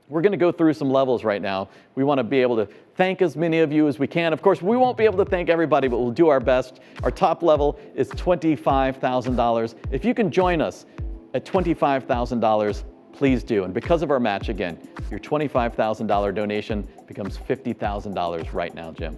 We're going to go through some levels right now. We want to be able to thank as many of you as we can. Of course, we won't be able to thank everybody, but we'll do our best. Our top level is $25,000. If you can join us at $25,000, please do. And because of our match, again, your $25,000 donation becomes $50,000 right now, Jim.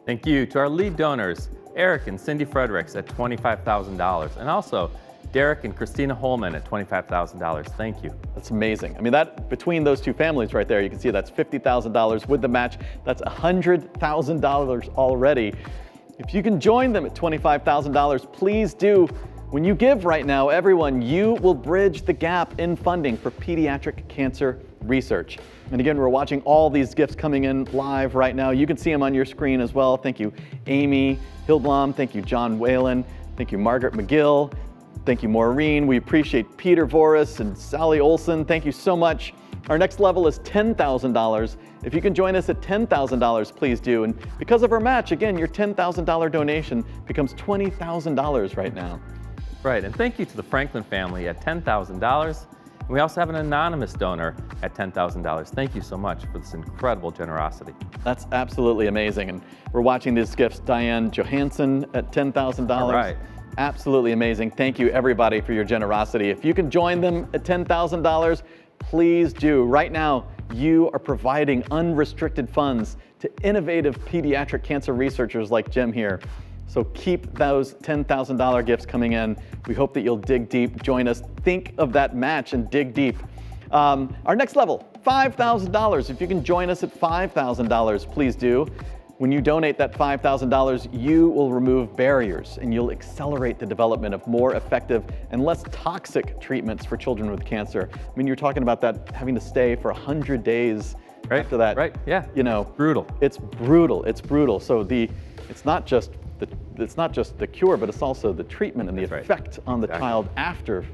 Thank you to our lead donors, Eric and Cindy Fredericks at $25,000, and also Derek and Christina Holman at $25,000. Thank you. That's amazing. I mean, that between those 2 families right there, you can see that's $50,000 with the match. That's $100,000 already. If you can join them at $25,000, please do. When you give right now, everyone, you will bridge the gap in funding for pediatric cancer research. And again, we're watching all these gifts coming in live right now. You can see them on your screen as well. Thank you, Amy Hildblom. Thank you, John Whalen. Thank you, Margaret McGill. Thank you, Maureen. We appreciate Peter Voris and Sally Olsen. Thank you so much. Our next level is $10,000. If you can join us at $10,000, please do. And because of our match, again, your $10,000 donation becomes $20,000 right now. Right, and thank you to the Franklin family at $10,000. And we also have an anonymous donor at $10,000. Thank you so much for this incredible generosity. That's absolutely amazing. And we're watching these gifts. Diane Johansson at $10,000. All right. Absolutely amazing. Thank you, everybody, for your generosity. If you can join them at $10,000, please do. Right now, you are providing unrestricted funds to innovative pediatric cancer researchers like Jim here. So keep those $10,000 gifts coming in. We hope that you'll dig deep, join us, think of that match and dig deep. Our next level, $5,000. If you can join us at $5,000, please do. When you donate that $5,000, you will remove barriers and you'll accelerate the development of more effective and less toxic treatments for children with cancer. I mean, you're talking about that having to stay for 100 days after that. Right, yeah. You know, brutal. It's brutal. It's brutal. So it's not just the cure, but it's also the treatment and the effect on the child after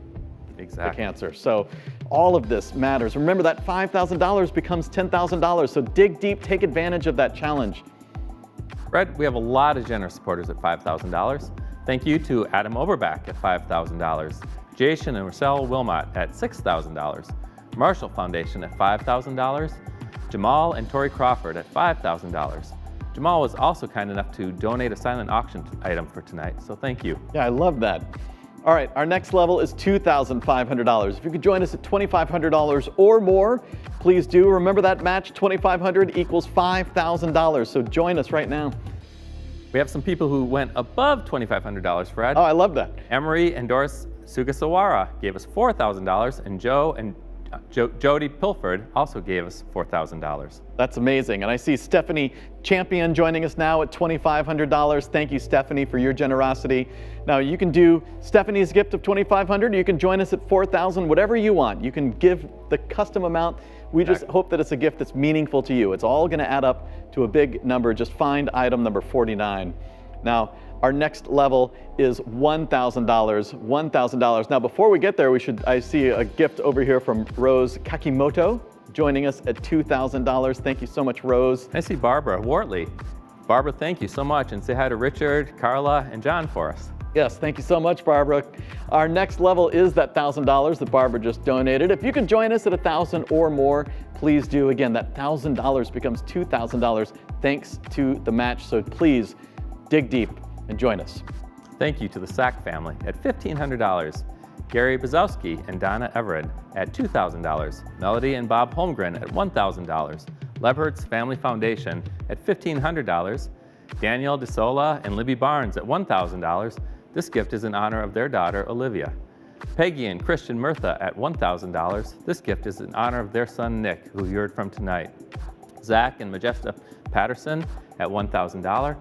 the cancer. So All of this matters. Remember that $5,000 becomes $10,000, so dig deep, take advantage of that challenge. Fred, we have a lot of generous supporters at $5,000. Thank you to Adam Overback at $5,000, Jason and Marcel Wilmot at $6,000, Marshall Foundation at $5,000, Jamal and Tori Crawford at $5,000. Jamal was also kind enough to donate a silent auction item for tonight, so thank you. Yeah, I love that. All right, our next level is $2,500. If you could join us at $2,500 or more, please do. Remember that match, $2,500 equals $5,000, so join us right now. We have some people who went above $2,500, Fred. Oh, I love that. Emery and Doris Sugasawara gave us $4,000, and Joe and Jody Pilford also gave us $4,000. That's amazing. And I see Stephanie Champion joining us now at $2,500. Thank you, Stephanie, for your generosity. Now, you can do Stephanie's gift of $2,500. You can join us at $4,000, whatever you want. You can give the custom amount. We just hope that it's a gift that's meaningful to you. It's all going to add up to a big number. Just find item number 49. Now, our next level is $1,000. $1,000. Now, before we get there, I see a gift over here from Rose Kakimoto joining us at $2,000. Thank you so much, Rose. I see Barbara Wortley. Barbara, thank you so much, and say hi to Richard, Carla, and John for us. Yes, thank you so much, Barbara. Our next level is that $1,000 that Barbara just donated. If you can join us at $1,000 or more, please do. Again, that $1,000 becomes $2,000 thanks to the match. So please dig deep and join us. Thank you to the Sack family at $1,500. Gary Bazowski and Donna Everett at $2,000. Melody and Bob Holmgren at $1,000. Lebert's Family Foundation at $1,500. Daniel DeSola and Libby Barnes at $1,000. This gift is in honor of their daughter, Olivia. Peggy and Christian Murtha at $1,000. This gift is in honor of their son, Nick, who you heard from tonight. Zach and Majesta Patterson at $1,000.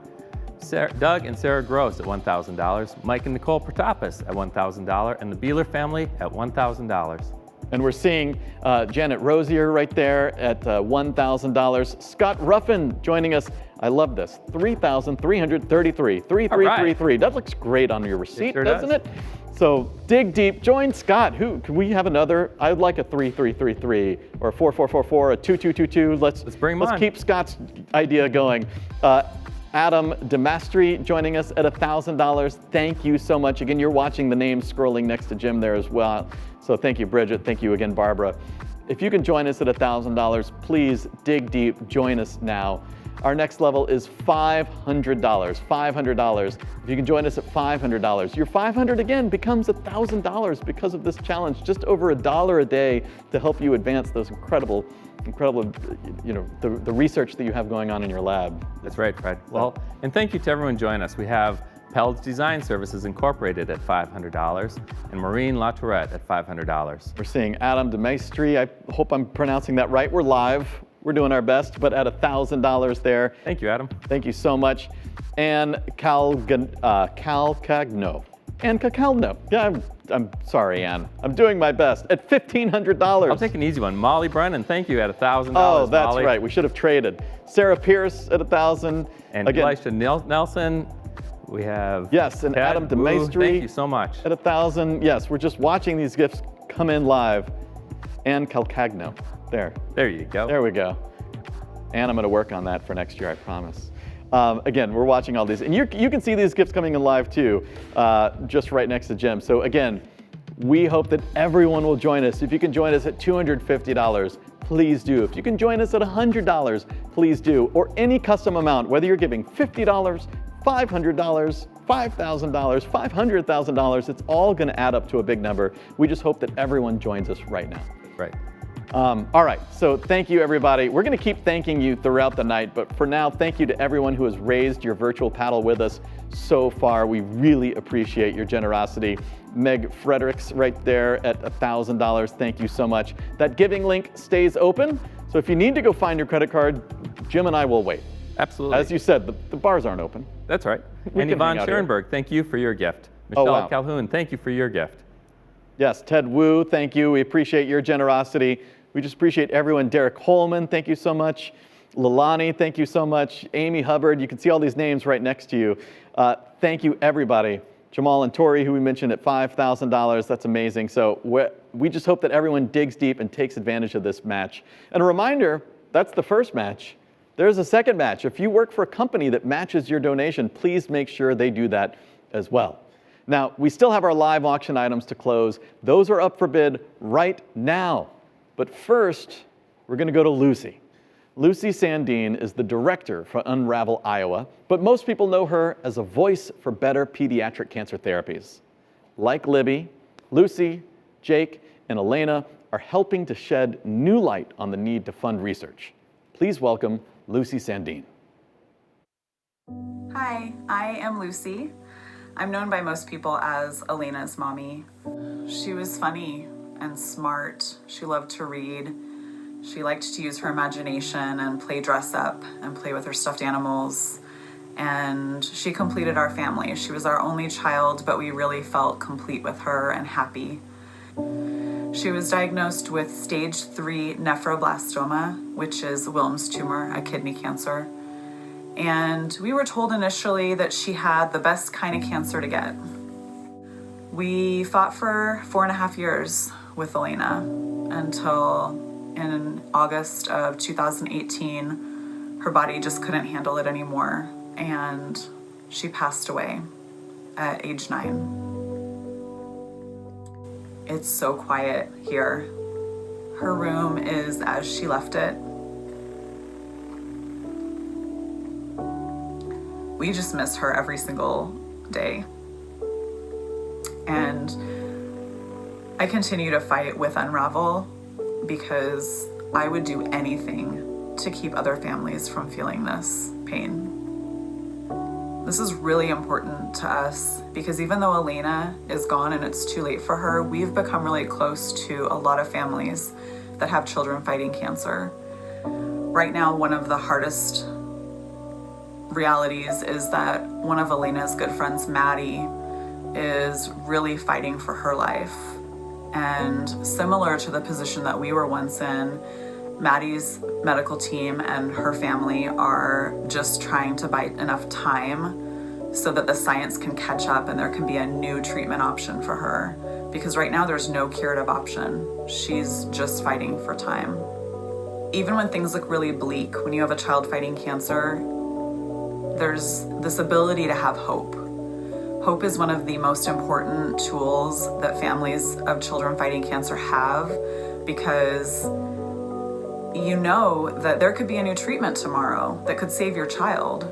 Doug and Sarah Gross at $1,000. Mike and Nicole Protopis at $1,000. And the Beeler family at $1,000. And we're seeing Janet Rosier right there at $1,000. Scott Ruffin joining us. I love this. $3,333. 3333. That looks great on your receipt, sure doesn't it? So dig deep. Join Scott. Can we have another? I'd like a 3333 or a 4444, a 2222. Let's bring them on. Let's keep Scott's idea going. Adam Demastri joining us at $1,000. Thank you so much. Again, you're watching the names scrolling next to Jim there as well. So thank you, Bridget. Thank you again, Barbara. If you can join us at $1,000, please dig deep. Join us now. Our next level is $500. $500. If you can join us at $500, your $500 again becomes $1,000 because of this challenge. Just over $1 a day to help you advance those incredible, the research that you have going on in your lab. That's right, Fred. Well, and thank you to everyone joining us. We have Pell's Design Services Incorporated at $500 and Maureen LaTourette at $500. We're seeing Adam DeMaestri. I hope I'm pronouncing that right. We're live. We're doing our best, but at $1,000 there. Thank you, Adam. Thank you so much. And Cal Cagno. And Cacalno. Yeah, I'm sorry, Ann. I'm doing my best at $1,500. I'll take an easy one. Molly Brennan, thank you, at $1,000. Oh, that's Molly. right. We should have traded. Sarah Pierce at $1,000. And Elisha Nelson. We have and Ted Adam DeMaestri. Thank you so much. At $1,000. Yes, we're just watching these gifts come in live. And Calcagno. There you go. There we go. And I'm going to work on that for next year, I promise. Again, we're watching all these. And you can see these gifts coming in live too, just right next to Jim. So again, we hope that everyone will join us. If you can join us at $250, please do. If you can join us at $100, please do. Or any custom amount, whether you're giving $50, $500, $5,000, $500,000, it's all going to add up to a big number. We just hope that everyone joins us right now. Right. All right, so thank you, everybody. We're going to keep thanking you throughout the night, but for now, thank you to everyone who has raised your virtual paddle with us so far. We really appreciate your generosity. Meg Fredericks right there at $1,000. Thank you so much. That giving link stays open, so if you need to go find your credit card, Jim and I will wait. Absolutely. As you said, the bars aren't open. That's right. And Yvonne Schoenberg, thank you for your gift. Michelle Calhoun, thank you for your gift. Yes, Ted Wu, thank you. We appreciate your generosity. We just appreciate everyone. Derek Holman, thank you so much. Lalani, thank you so much. Amy Hubbard, you can see all these names right next to you. Thank you, everybody. Jamal and Tori, who we mentioned at $5,000. That's amazing. So we just hope that everyone digs deep and takes advantage of this match. And a reminder, that's the first match. There's a second match. If you work for a company that matches your donation, please make sure they do that as well. Now, we still have our live auction items to close. Those are up for bid right now. But first, we're going to go to Lucy. Lucy Sandeen is the director for Unravel Iowa, but most people know her as a voice for better pediatric cancer therapies. Like Libby, Lucy, Jake, and Elena are helping to shed new light on the need to fund research. Please welcome Lucy Sandeen. Hi, I am Lucy. I'm known by most people as Elena's mommy. She was funny and smart. She loved to read. She liked to use her imagination and play dress up and play with her stuffed animals. And she completed our family. She was our only child, but we really felt complete with her and happy. She was diagnosed with stage 3 nephroblastoma, which is Wilms tumor, a kidney cancer. And we were told initially that she had the best kind of cancer to get. We fought for 4.5 years with Elena until in August of 2018, her body just couldn't handle it anymore, and she passed away at age 9. It's so quiet here. Her room is as she left it. We just miss her every single day. And I continue to fight with Unravel because I would do anything to keep other families from feeling this pain. This is really important to us because even though Elena is gone and it's too late for her, we've become really close to a lot of families that have children fighting cancer. Right now, one of the hardest realities is that one of Elena's good friends, Maddie, is really fighting for her life. And similar to the position that we were once in, Maddie's medical team and her family are just trying to buy enough time so that the science can catch up and there can be a new treatment option for her. Because right now there's no curative option. She's just fighting for time. Even when things look really bleak, when you have a child fighting cancer, there's this ability to have hope. Hope is one of the most important tools that families of children fighting cancer have, because you know that there could be a new treatment tomorrow that could save your child.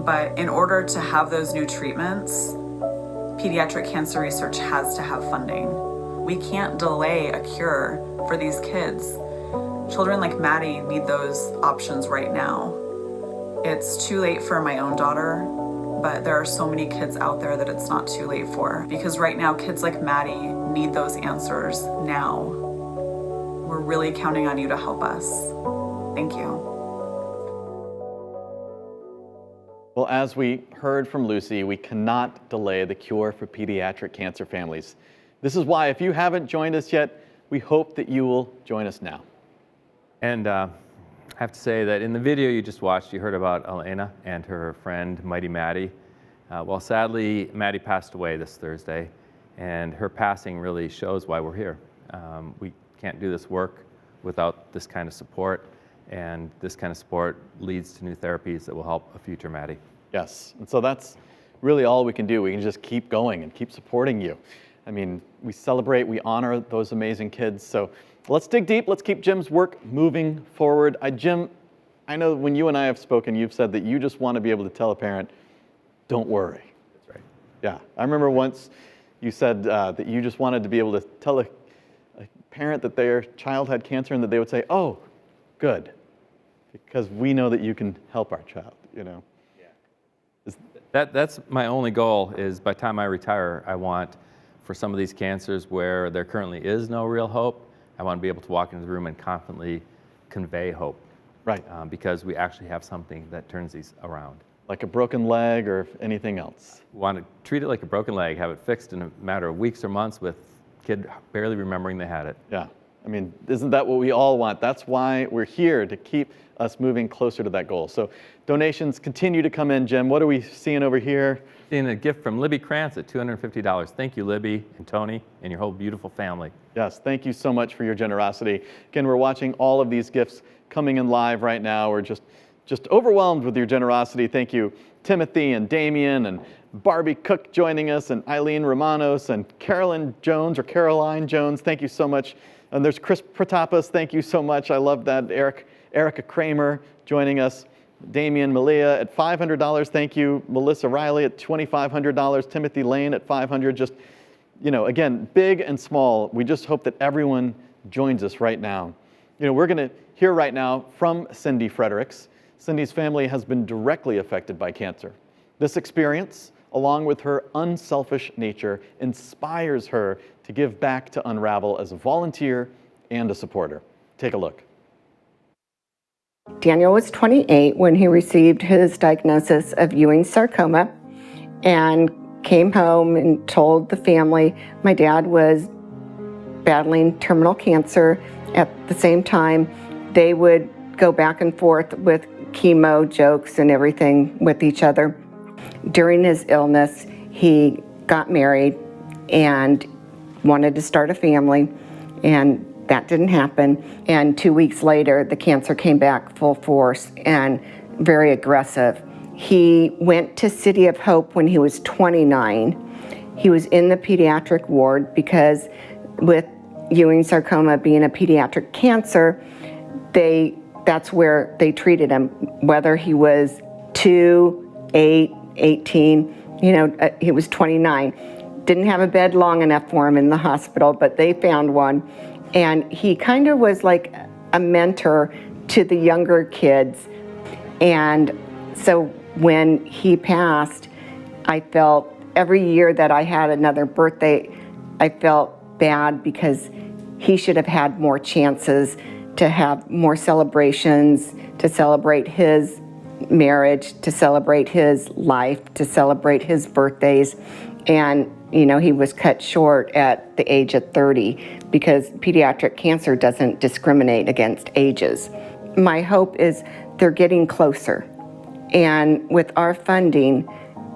But in order to have those new treatments, pediatric cancer research has to have funding. We can't delay a cure for these kids. Children like Maddie need those options right now. It's too late for my own daughter, but there are so many kids out there that it's not too late for, because right now kids like Maddie need those answers now. We're really counting on you to help us. Thank you. Well, as we heard from Lucy, we cannot delay the cure for pediatric cancer families. This is why, if you haven't joined us yet, we hope that you will join us now. And I have to say that in the video you just watched, you heard about Elena and her friend, Mighty Maddie. Well, sadly, Maddie passed away this Thursday, and her passing really shows why we're here. We can't do this work without this kind of support, and this kind of support leads to new therapies that will help a future Maddie. Yes, and so that's really all we can do. We can just keep going and keep supporting you. I mean, we celebrate, we honor those amazing kids. So let's dig deep. Let's keep Jim's work moving forward. Jim, I know when you and I have spoken, you've said that you just want to be able to tell a parent, don't worry. That's right. Yeah, I remember once you said that you just wanted to be able to tell a parent that their child had cancer and that they would say, oh, good, because we know that you can help our child, you know? Yeah. That's my only goal, is by the time I retire, I want, for some of these cancers where there currently is no real hope, I want to be able to walk into the room and confidently convey hope. Right. Because we actually have something that turns these around. Like a broken leg or anything else. We want to treat it like a broken leg, have it fixed in a matter of weeks or months with kid barely remembering they had it. Yeah. I mean, isn't that what we all want? That's why we're here, to keep us moving closer to that goal. So donations continue to come in. Jim, what are we seeing over here? Seeing a gift from Libby Krantz at $250. Thank you, Libby and Tony and your whole beautiful family. Yes, thank you so much for your generosity. Again, we're watching all of these gifts coming in live right now. We're just overwhelmed with your generosity. Thank you, Timothy and Damien and Barbie Cook joining us, and Eileen Romanos and Caroline Jones. Thank you so much. And there's Chris Protapas. Thank you so much. I love that. Erica Kramer joining us. Damien Malia at $500. Thank you. Melissa Riley at $2,500. Timothy Lane at $500. Just, again, big and small. We just hope that everyone joins us right now. We're going to hear right now from Cindy Fredericks. Cindy's family has been directly affected by cancer. This experience, along with her unselfish nature, inspires her to give back to Unravel as a volunteer and a supporter. Take a look. Daniel was 28 when he received his diagnosis of Ewing's sarcoma and came home and told the family my dad was battling terminal cancer. At the same time, they would go back and forth with chemo jokes and everything with each other. During his illness, he got married and wanted to start a family, and that didn't happen. And 2 weeks later, the cancer came back full force and very aggressive. He went to City of Hope when he was 29. He was in the pediatric ward because with Ewing sarcoma being a pediatric cancer, that's where they treated him, whether he was 2, 8, 18, he was 29. Didn't have a bed long enough for him in the hospital, but they found one. And he kind of was like a mentor to the younger kids. And so when he passed, I felt every year that I had another birthday, I felt bad because he should have had more chances to have more celebrations, to celebrate his marriage, to celebrate his life, to celebrate his birthdays. And he was cut short at the age of 30 because pediatric cancer doesn't discriminate against ages. My hope is they're getting closer. And with our funding,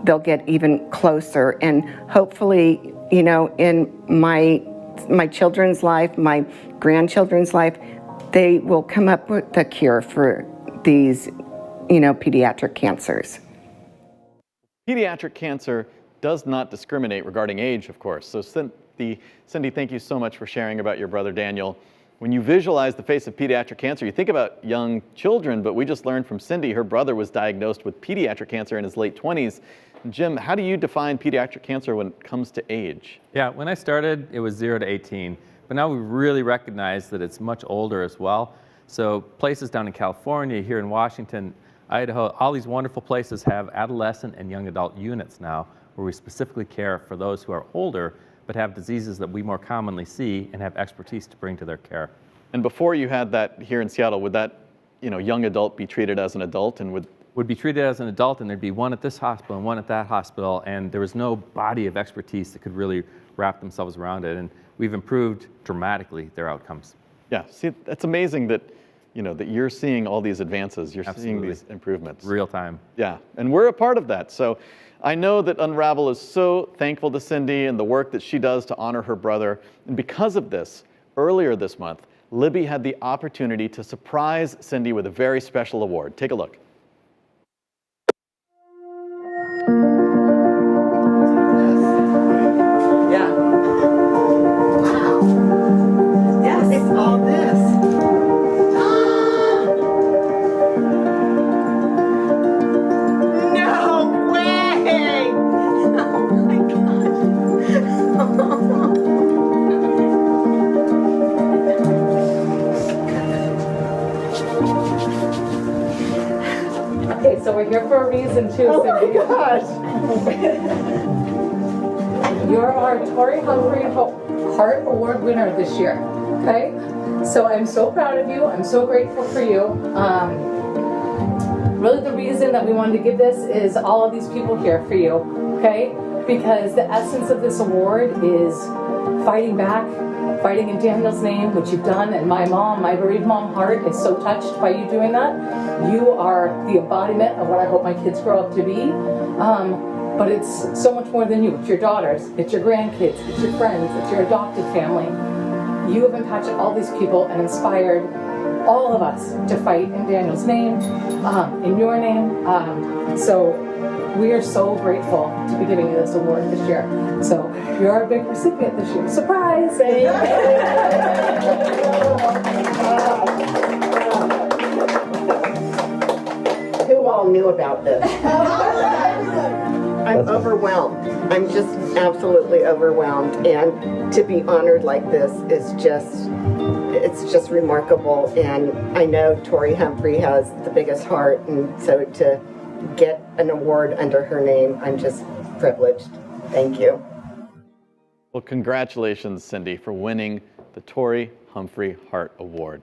they'll get even closer. And hopefully, in my children's life, my grandchildren's life, they will come up with a cure for these, pediatric cancers. Pediatric cancer does not discriminate regarding age, of course. So Cindy, thank you so much for sharing about your brother Daniel. When you visualize the face of pediatric cancer, you think about young children, but we just learned from Cindy, her brother was diagnosed with pediatric cancer in his late 20s. Jim, how do you define pediatric cancer when it comes to age? Yeah, when I started, it was 0 to 18, but now we really recognize that it's much older as well. So places down in California, here in Washington, Idaho, all these wonderful places have adolescent and young adult units now, where we specifically care for those who are older but have diseases that we more commonly see and have expertise to bring to their care. And before you had that here in Seattle, would that young adult be treated as an adult and would be treated as an adult, and there'd be one at this hospital and one at that hospital, and there was no body of expertise that could really wrap themselves around it. And we've improved dramatically their outcomes. Yeah, see, it's amazing that that you're seeing all these advances, you're Absolutely. seeing these improvements. Real time. Yeah, and we're a part of that. So I know that Unravel is so thankful to Cindy and the work that she does to honor her brother. And because of this, earlier this month, Libby had the opportunity to surprise Cindy with a very special award. Take a look. Yeah. Wow. Yes, it's all this. No way! Oh my gosh. Okay, so we're here for a reason too, Oh Cindy. my gosh. You're our Tori Humphrey Heart Award winner this year, okay? So I'm so proud of you. I'm so grateful for you. Really the reason that we wanted to give this is all of these people here for you, okay? Because the essence of this award is fighting back fighting in Daniel's name, which you've done, and my mom, my bereaved mom heart is so touched by you doing that. You are the embodiment of what I hope my kids grow up to be. But it's so much more than you. It's your daughters, it's your grandkids, it's your friends, it's your adopted family. You have impacted all these people and inspired all of us to fight in Daniel's name, in your name. So we are so grateful to be giving you this award this year. So you're our big recipient this year. Surprise! Who all knew about this? I'm overwhelmed. I'm just absolutely overwhelmed. And to be honored like this is it's just remarkable. And I know Tori Humphrey has the biggest heart. And so to get an award under her name, I'm just privileged. Thank you. Well, congratulations, Cindy, for winning the Tori Humphrey Hart Award.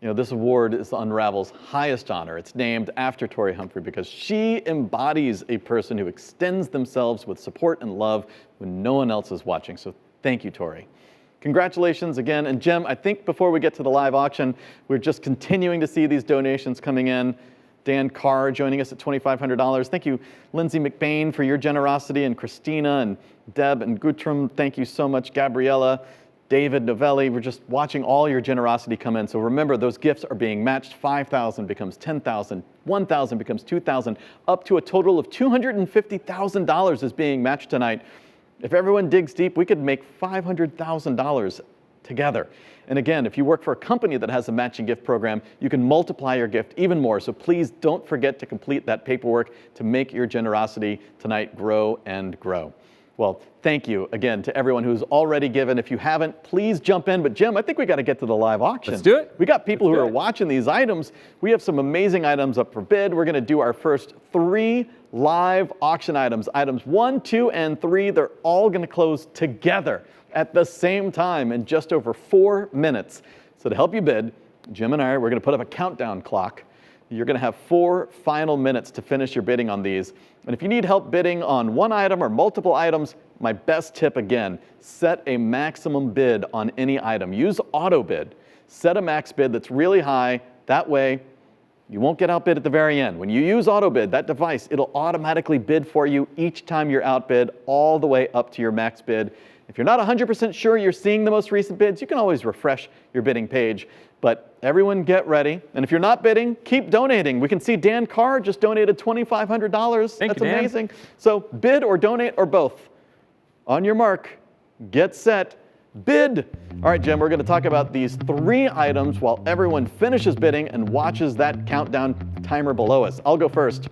You know, this award is Unravel's highest honor. It's named after Tori Humphrey because she embodies a person who extends themselves with support and love when no one else is watching. So thank you, Tori. Congratulations again. And Jim, I think before we get to the live auction, we're just continuing to see these donations coming in. Dan Carr joining us at $2,500. Thank you, Lindsay McBain, for your generosity, and Christina and Deb and Guttram. Thank you so much, Gabriella. David Novelli, we're just watching all your generosity come in. So remember, those gifts are being matched. 5,000 becomes 10,000, 1,000 becomes 2,000, up to a total of $250,000 is being matched tonight. If everyone digs deep, we could make $500,000 together. And again, if you work for a company that has a matching gift program, you can multiply your gift even more. So please don't forget to complete that paperwork to make your generosity tonight grow and grow. Well, thank you again to everyone who's already given. If you haven't, please jump in. But Jim, I think we got to get to the live auction. Let's do it. We got people who are watching these items. We have some amazing items up for bid. We're going to do our first 3 live auction items. Items 1, 2, and 3, they're all going to close together at the same time in just over 4 minutes. So to help you bid, Jim and I, we're going to put up a countdown clock. You're going to have 4 final minutes to finish your bidding on these. And if you need help bidding on one item or multiple items, my best tip again, set a maximum bid on any item. Use auto bid. Set a max bid that's really high. That way, you won't get outbid at the very end. When you use auto bid, that device, it'll automatically bid for you each time you're outbid all the way up to your max bid. If you're not 100% sure you're seeing the most recent bids, you can always refresh your bidding page. But everyone get ready. And if you're not bidding, keep donating. We can see Dan Carr just donated $2,500. That's amazing. So bid or donate or both. On your mark, get set, bid. All right, Jim, we're going to talk about these 3 items while everyone finishes bidding and watches that countdown timer below us. I'll go first.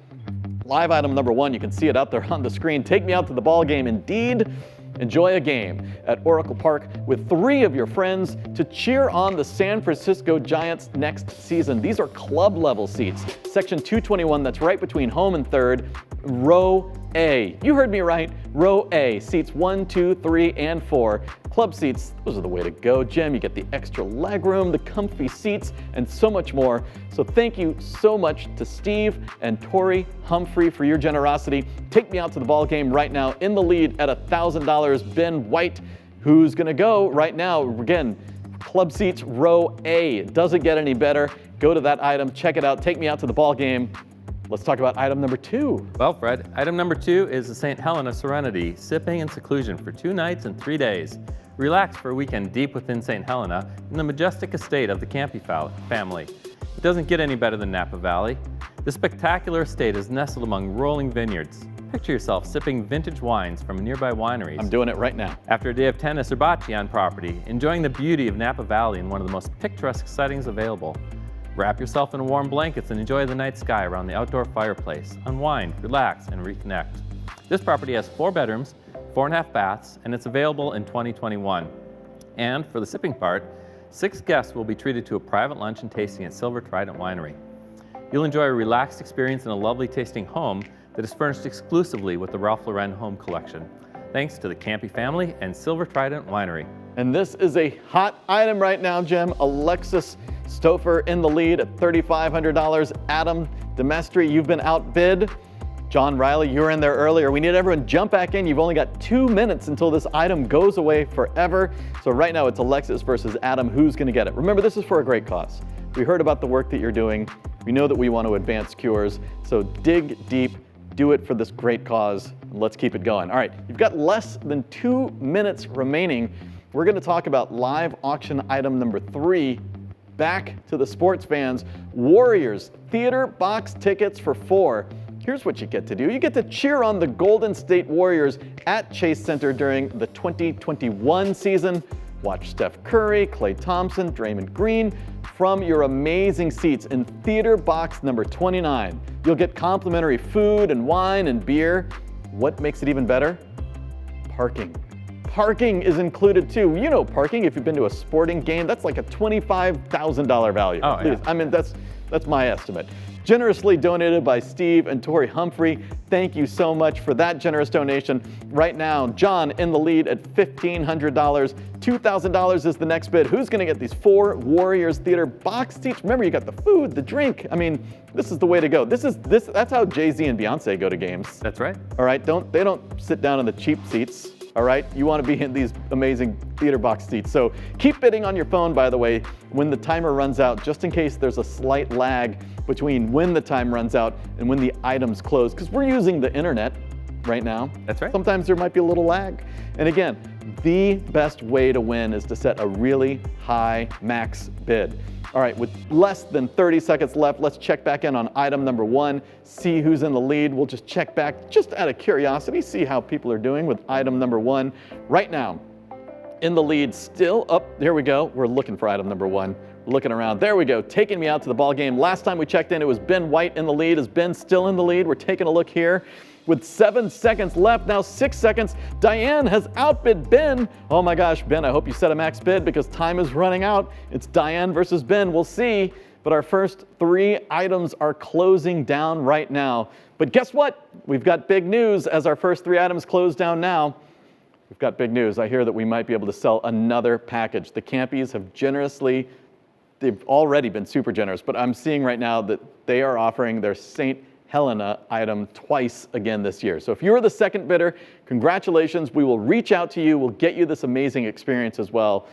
Live item number 1, you can see it out there on the screen. Take me out to the ball game. Indeed. Enjoy a game at Oracle Park with 3 of your friends to cheer on the San Francisco Giants next season. These are club level seats. Section 221, that's right between home and third. Row A. You heard me right. Row A. Seats 1, 2, 3, and 4. Club seats, those are the way to go, Jim. You get the extra leg room, the comfy seats, and so much more. So thank you so much to Steve and Tori Humphrey for your generosity. Take me out to the ball game right now. In the lead at $1,000, Ben White, who's going to go right now. Again, club seats, row A. It doesn't get any better. Go to that item, check it out. Take me out to the ball game. Let's talk about item number 2. Well, Fred, item number 2 is the St. Helena Serenity, sipping in seclusion for 2 nights and 3 days. Relax for a weekend deep within St. Helena in the majestic estate of the Campy family. It doesn't get any better than Napa Valley. This spectacular estate is nestled among rolling vineyards. Picture yourself sipping vintage wines from nearby wineries. I'm doing it right now. After a day of tennis or bocce on property, enjoying the beauty of Napa Valley in one of the most picturesque settings available. Wrap yourself in warm blankets and enjoy the night sky around the outdoor fireplace. Unwind, relax, and reconnect. This property has 4 bedrooms, 4.5 baths, and it's available in 2021. And for the sipping part, 6 guests will be treated to a private lunch and tasting at Silver Trident Winery. You'll enjoy a relaxed experience in a lovely tasting home that is furnished exclusively with the Ralph Lauren Home Collection. Thanks to the Campy family and Silver Trident Winery. And this is a hot item right now, Jim. Alexis Stouffer in the lead at $3,500. Adam Demestri, you've been outbid. John Riley, you were in there earlier. We need everyone jump back in. You've only got 2 minutes until this item goes away forever. So right now it's Alexis versus Adam. Who's going to get it? Remember, this is for a great cause. We heard about the work that you're doing. We know that we want to advance cures. So dig deep, do it for this great cause, and let's keep it going. All right, you've got less than 2 minutes remaining. We're going to talk about live auction item number 3. Back to the sports fans. Warriors theater box tickets for 4. Here's what you get to do. You get to cheer on the Golden State Warriors at Chase Center during the 2021 season. Watch Steph Curry, Klay Thompson, Draymond Green from your amazing seats in theater box number 29. You'll get complimentary food and wine and beer. What makes it even better? Parking. Parking is included too. You know parking, if you've been to a sporting game, that's like a $25,000 value. Oh, yeah. I mean, that's my estimate. Generously donated by Steve and Tori Humphrey. Thank you so much for that generous donation. Right now, John in the lead at $1,500. $2,000 is the next bid. Who's going to get these 4 Warriors Theater box seats? Remember, you got the food, the drink. I mean, this is the way to go. That's how Jay-Z and Beyonce go to games. That's right. All right, they don't sit down in the cheap seats. All right, you want to be in these amazing theater box seats. So keep bidding on your phone, by the way, when the timer runs out, just in case there's a slight lag between when the time runs out and when the items close, because we're using the internet right now. That's right. Sometimes there might be a little lag. And again, the best way to win is to set a really high max bid. All right, with less than 30 seconds left, let's check back in on item number 1, see who's in the lead. We'll just check back, just out of curiosity, see how people are doing with item number 1. Right now, in the lead, still up, there we go. We're looking for item number 1. We're looking around, there we go, taking me out to the ball game. Last time we checked in, it was Ben White in the lead. Is Ben still in the lead? We're taking a look here. With 7 seconds left, now 6 seconds, Diane has outbid Ben. Oh my gosh, Ben, I hope you set a max bid because time is running out. It's Diane versus Ben, we'll see. But our first 3 items are closing down right now. But guess what? We've got big news as our first 3 items close down now. We've got big news. I hear that we might be able to sell another package. The Campies have they've already been super generous, but I'm seeing right now that they are offering their St. Helena item twice again this year. So if you're the second bidder, congratulations. We will reach out to you. We'll get you this amazing experience as well.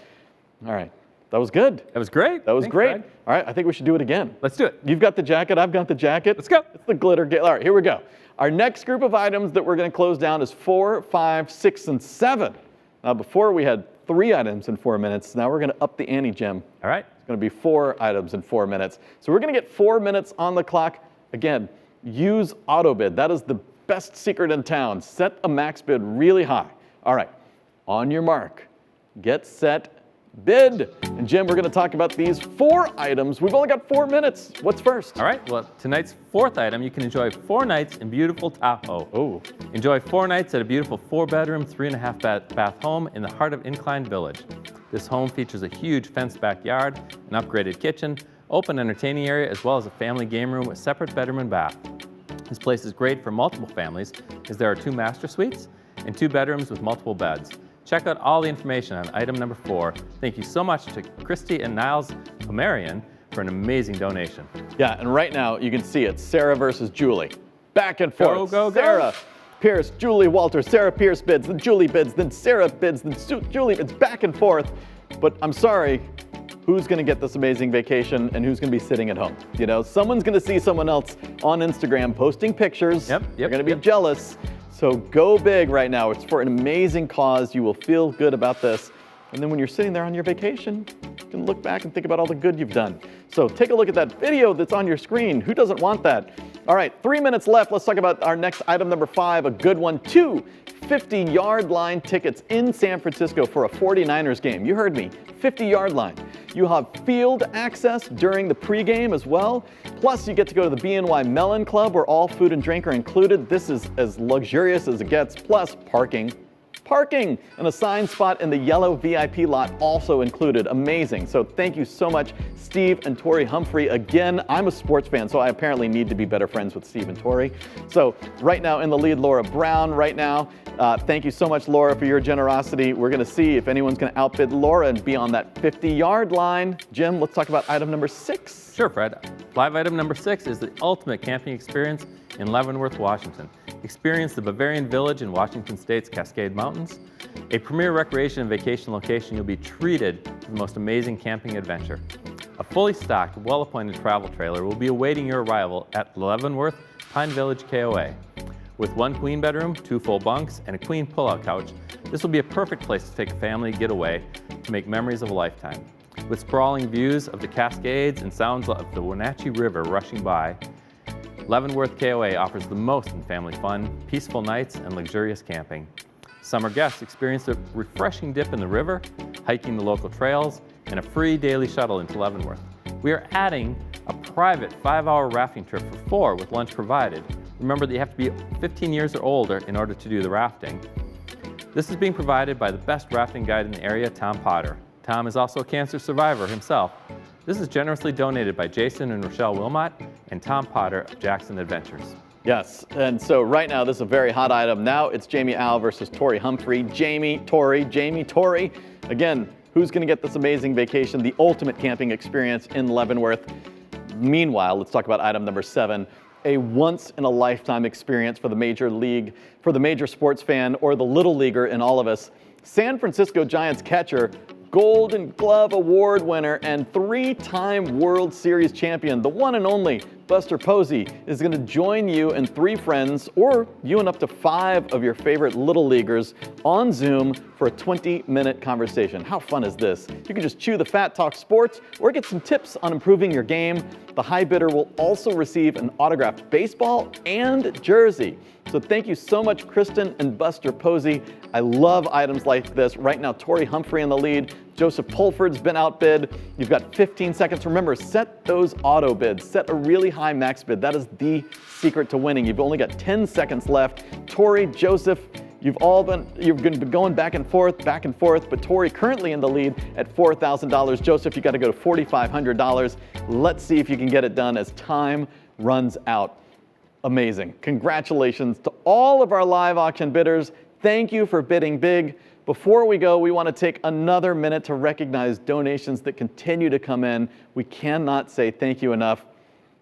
All right. That was good. That was great. That was Thanks, great. Fred. All right. I think we should do it again. Let's do it. You've got the jacket. I've got the jacket. Let's go. It's the glitter gala. All right. Here we go. Our next group of items that we're going to close down is 4, 5, 6, and 7. Now, before we had 3 items in 4 minutes. Now we're going to up the ante, Jim. All right. It's going to be 4 items in 4 minutes. So we're going to get 4 minutes on the clock. Again, use AutoBid. That is the best secret in town. Set a max bid really high. All right. On your mark. Get set. Bid. And Jim, we're going to talk about these 4 items. We've only got 4 minutes. What's first? All right. Well, tonight's 4th item, you can enjoy 4 nights in beautiful Tahoe. Oh. Enjoy 4 nights at a beautiful 4-bedroom, 3.5 bath home in the heart of Incline Village. This home features a huge fenced backyard, an upgraded kitchen, open entertaining area, as well as a family game room with separate bedroom and bath. This place is great for multiple families as there are 2 master suites and 2 bedrooms with multiple beds. Check out all the information on item number 4. Thank you so much to Christy and Niles Pomerian for an amazing donation. Yeah, and right now you can see it, Sarah versus Julie. Back and forth. Go, go, Sarah, Pierce, Julie, Walter, Sarah Pierce bids, then Julie bids, then Sarah bids, then Julie bids, back and forth. But I'm sorry, who's going to get this amazing vacation and who's going to be sitting at home? You know, someone's going to see someone else on Instagram posting pictures. They're going to be jealous. So go big right now. It's for an amazing cause. You will feel good about this. And then when you're sitting there on your vacation, you can look back and think about all the good you've done. So take a look at that video that's on your screen. Who doesn't want that? All right, 3 minutes left. Let's talk about our next item number 5, a good one. 2 50-yard line tickets in San Francisco for a 49ers game. You heard me, 50-yard line. You have field access during the pregame as well. Plus, you get to go to the BNY Mellon Club where all food and drink are included. This is as luxurious as it gets, plus parking. Parking and assigned spot in the yellow VIP lot also included. Amazing. So thank you so much, Steve and Tori Humphrey. Again, I'm a sports fan, so I apparently need to be better friends with Steve and Tori. So right now in the lead, Laura Brown right now. Thank you so much, Laura, for your generosity. We're going to see if anyone's going to outbid Laura and be on that 50-yard line. Jim, let's talk about item number 6. Sure, Fred. Live item number 6 is the ultimate camping experience in Leavenworth, Washington. Experience the Bavarian Village in Washington State's Cascade Mountains, a premier recreation and vacation location. You'll be treated to the most amazing camping adventure. A fully stocked, well-appointed travel trailer will be awaiting your arrival at Leavenworth Pine Village KOA. With 1 queen bedroom, 2 full bunks, and a queen pull-out couch, this will be a perfect place to take a family getaway to make memories of a lifetime. With sprawling views of the Cascades and sounds of the Wenatchee River rushing by, Leavenworth KOA offers the most in family fun, peaceful nights, and luxurious camping. Summer guests experience a refreshing dip in the river, hiking the local trails, and a free daily shuttle into Leavenworth. We are adding a private 5-hour rafting trip for 4 with lunch provided. Remember that you have to be 15 years or older in order to do the rafting. This is being provided by the best rafting guide in the area, Tom Potter. Tom is also a cancer survivor himself. This is generously donated by Jason and Rochelle Wilmot and Tom Potter of Jackson Adventures. Yes, and so right now this is a very hot item. Now it's Jamie Al versus Tori Humphrey. Jamie, Tori. Again, who's going to get this amazing vacation, the ultimate camping experience in Leavenworth? Meanwhile, let's talk about item number 7. A once-in-a-lifetime experience for the major league, for the major sports fan, or the little leaguer in all of us. San Francisco Giants catcher, Golden Glove Award winner, and 3-time World Series champion, the one and only Buster Posey, is going to join you and 3 friends, or you and up to 5 of your favorite little leaguers, on Zoom for a 20-minute conversation. How fun is this? You can just chew the fat, talk sports, or get some tips on improving your game. The high bidder will also receive an autographed baseball and jersey. So thank you so much, Kristen and Buster Posey. I love items like this. Right now, Tori Humphrey in the lead. Joseph Pulford's been outbid. You've got 15 seconds. Remember, set those auto bids. Set a really high max bid. That is the secret to winning. You've only got 10 seconds left. Tori, Joseph, you've going to be going back and forth, but Tori currently in the lead at $4,000. Joseph, you got to go to $4,500. Let's see if you can get it done as time runs out. Amazing. Congratulations to all of our live auction bidders. Thank you for bidding big. Before we go, we want to take another minute to recognize donations that continue to come in. We cannot say thank you enough.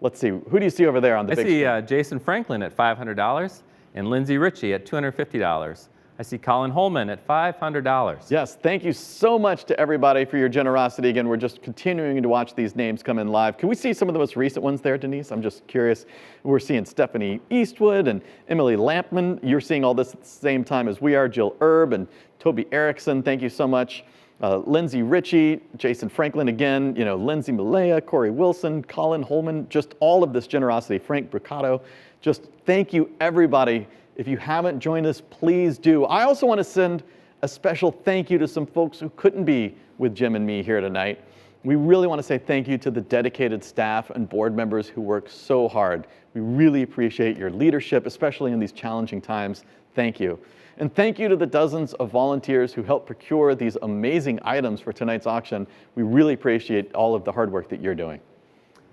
Let's see, who do you see over there on the big screen? I see Jason Franklin at $500 and Lindsay Ritchie at $250. I see Colin Holman at $500. Yes, thank you so much to everybody for your generosity. Again, we're just continuing to watch these names come in live. Can we see some of the most recent ones there, Denise? I'm just curious. We're seeing Stephanie Eastwood and Emily Lampman. You're seeing all this at the same time as we are. Jill Erb and Toby Erickson, thank you so much. Lindsay Ritchie, Jason Franklin again, Lindsay Malaya, Corey Wilson, Colin Holman, just all of this generosity. Frank Brucato, just thank you everybody. If you haven't joined us, please do. I also want to send a special thank you to some folks who couldn't be with Jim and me here tonight. We really want to say thank you to the dedicated staff and board members who work so hard. We really appreciate your leadership, especially in these challenging times. Thank you. And thank you to the dozens of volunteers who helped procure these amazing items for tonight's auction. We really appreciate all of the hard work that you're doing.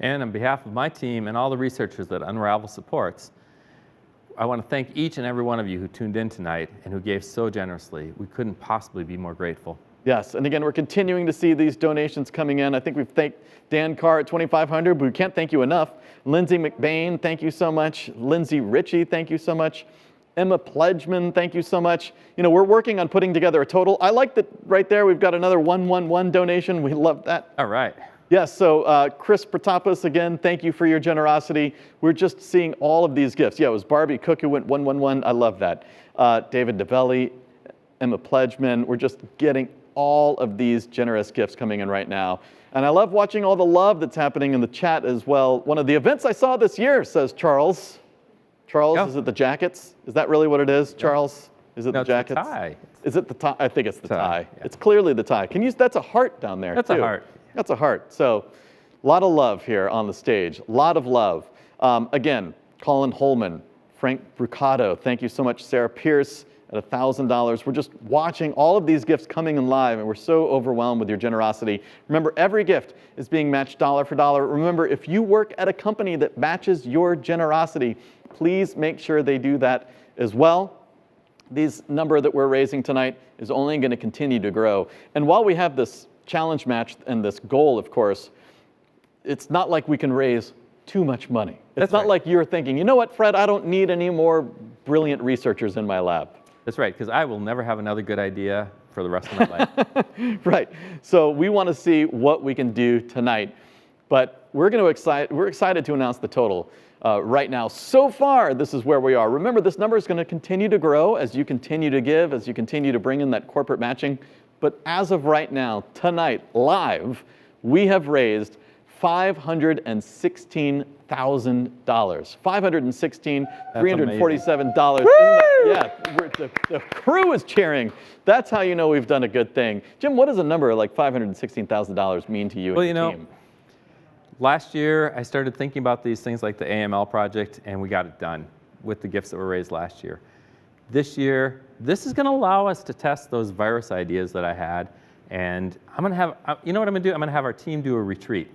And on behalf of my team and all the researchers that Unravel supports, I want to thank each and every one of you who tuned in tonight and who gave so generously. We couldn't possibly be more grateful. Yes, and again, we're continuing to see these donations coming in. I think we've thanked Dan Carr at $2,500, but we can't thank you enough. Lindsay McBain, thank you so much. Lindsay Ritchie, thank you so much. Emma Pledgeman, thank you so much. We're working on putting together a total. I like that right there, we've got another 111 donation. We love that. All right. Yes, so Chris Pratapis, again, thank you for your generosity. We're just seeing all of these gifts. Yeah, it was Barbie Cook who went 111. I love that. David DeBelli, Emma Pledgeman. We're just getting all of these generous gifts coming in right now. And I love watching all the love that's happening in the chat as well. One of the events I saw this year, says Charles. Charles, Is it the jackets? Is that really what it is, Charles? Is it the jackets? It's the tie. Is it the tie? I think it's the tie. Yeah. It's clearly the tie. That's a heart down there, That's too. a heart. That's a heart. So a lot of love here on the stage. A lot of love. Again, Colin Holman, Frank Brucato, thank you so much. Sarah Pierce at $1,000. We're just watching all of these gifts coming in live, and we're so overwhelmed with your generosity. Remember, every gift is being matched dollar for dollar. Remember, if you work at a company that matches your generosity, please make sure they do that as well. This number that we're raising tonight is only going to continue to grow. And while we have this challenge match and this goal, of course, it's not like we can raise too much money. It's That's not right. like you're thinking, you know what, Fred, I don't need any more brilliant researchers in my lab. That's right, because I will never have another good idea for the rest of my life. Right. So we want to see what we can do tonight. But we're excited to announce the total right now. So far, this is where we are. Remember, this number is going to continue to grow as you continue to give, as you continue to bring in that corporate matching. But as of right now, tonight, live, we have raised $516,000. $516,347. The crew is cheering. That's how you know we've done a good thing. Jim, what does a number like $516,000 mean to you and your team? Last year, I started thinking about these things like the AML project, and we got it done with the gifts that were raised last year. This year, this is going to allow us to test those virus ideas that I had, and I'm going to have, you know what I'm going to do? I'm going to have our team do a retreat.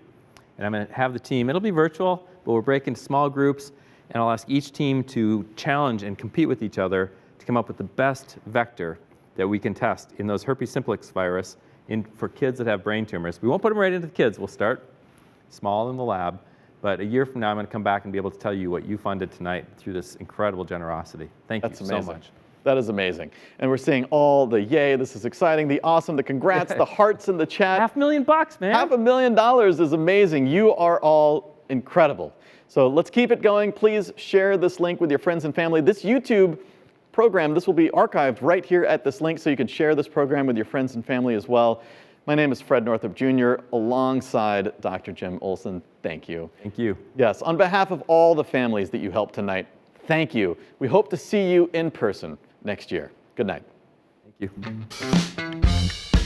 And I'm going to have the team, it'll be virtual, but we'll break into small groups, and I'll ask each team to challenge and compete with each other to come up with the best vector that we can test in those herpes simplex virus for kids that have brain tumors. We won't put them right into the kids. We'll start small in the lab, but a year from now, I'm going to come back and be able to tell you what you funded tonight through this incredible generosity. Thank you so much. That is amazing. And we're seeing all the yay, this is exciting, the awesome, the congrats, the hearts in the chat. $500,000, man. $500,000 is amazing. You are all incredible. So let's keep it going. Please share this link with your friends and family. This YouTube program, this will be archived right here at this link, so you can share this program with your friends and family as well. My name is Fred Northup Jr. alongside Dr. Jim Olsen. Thank you. Thank you. Yes, on behalf of all the families that you helped tonight, thank you. We hope to see you in person next year. Good night. Thank you.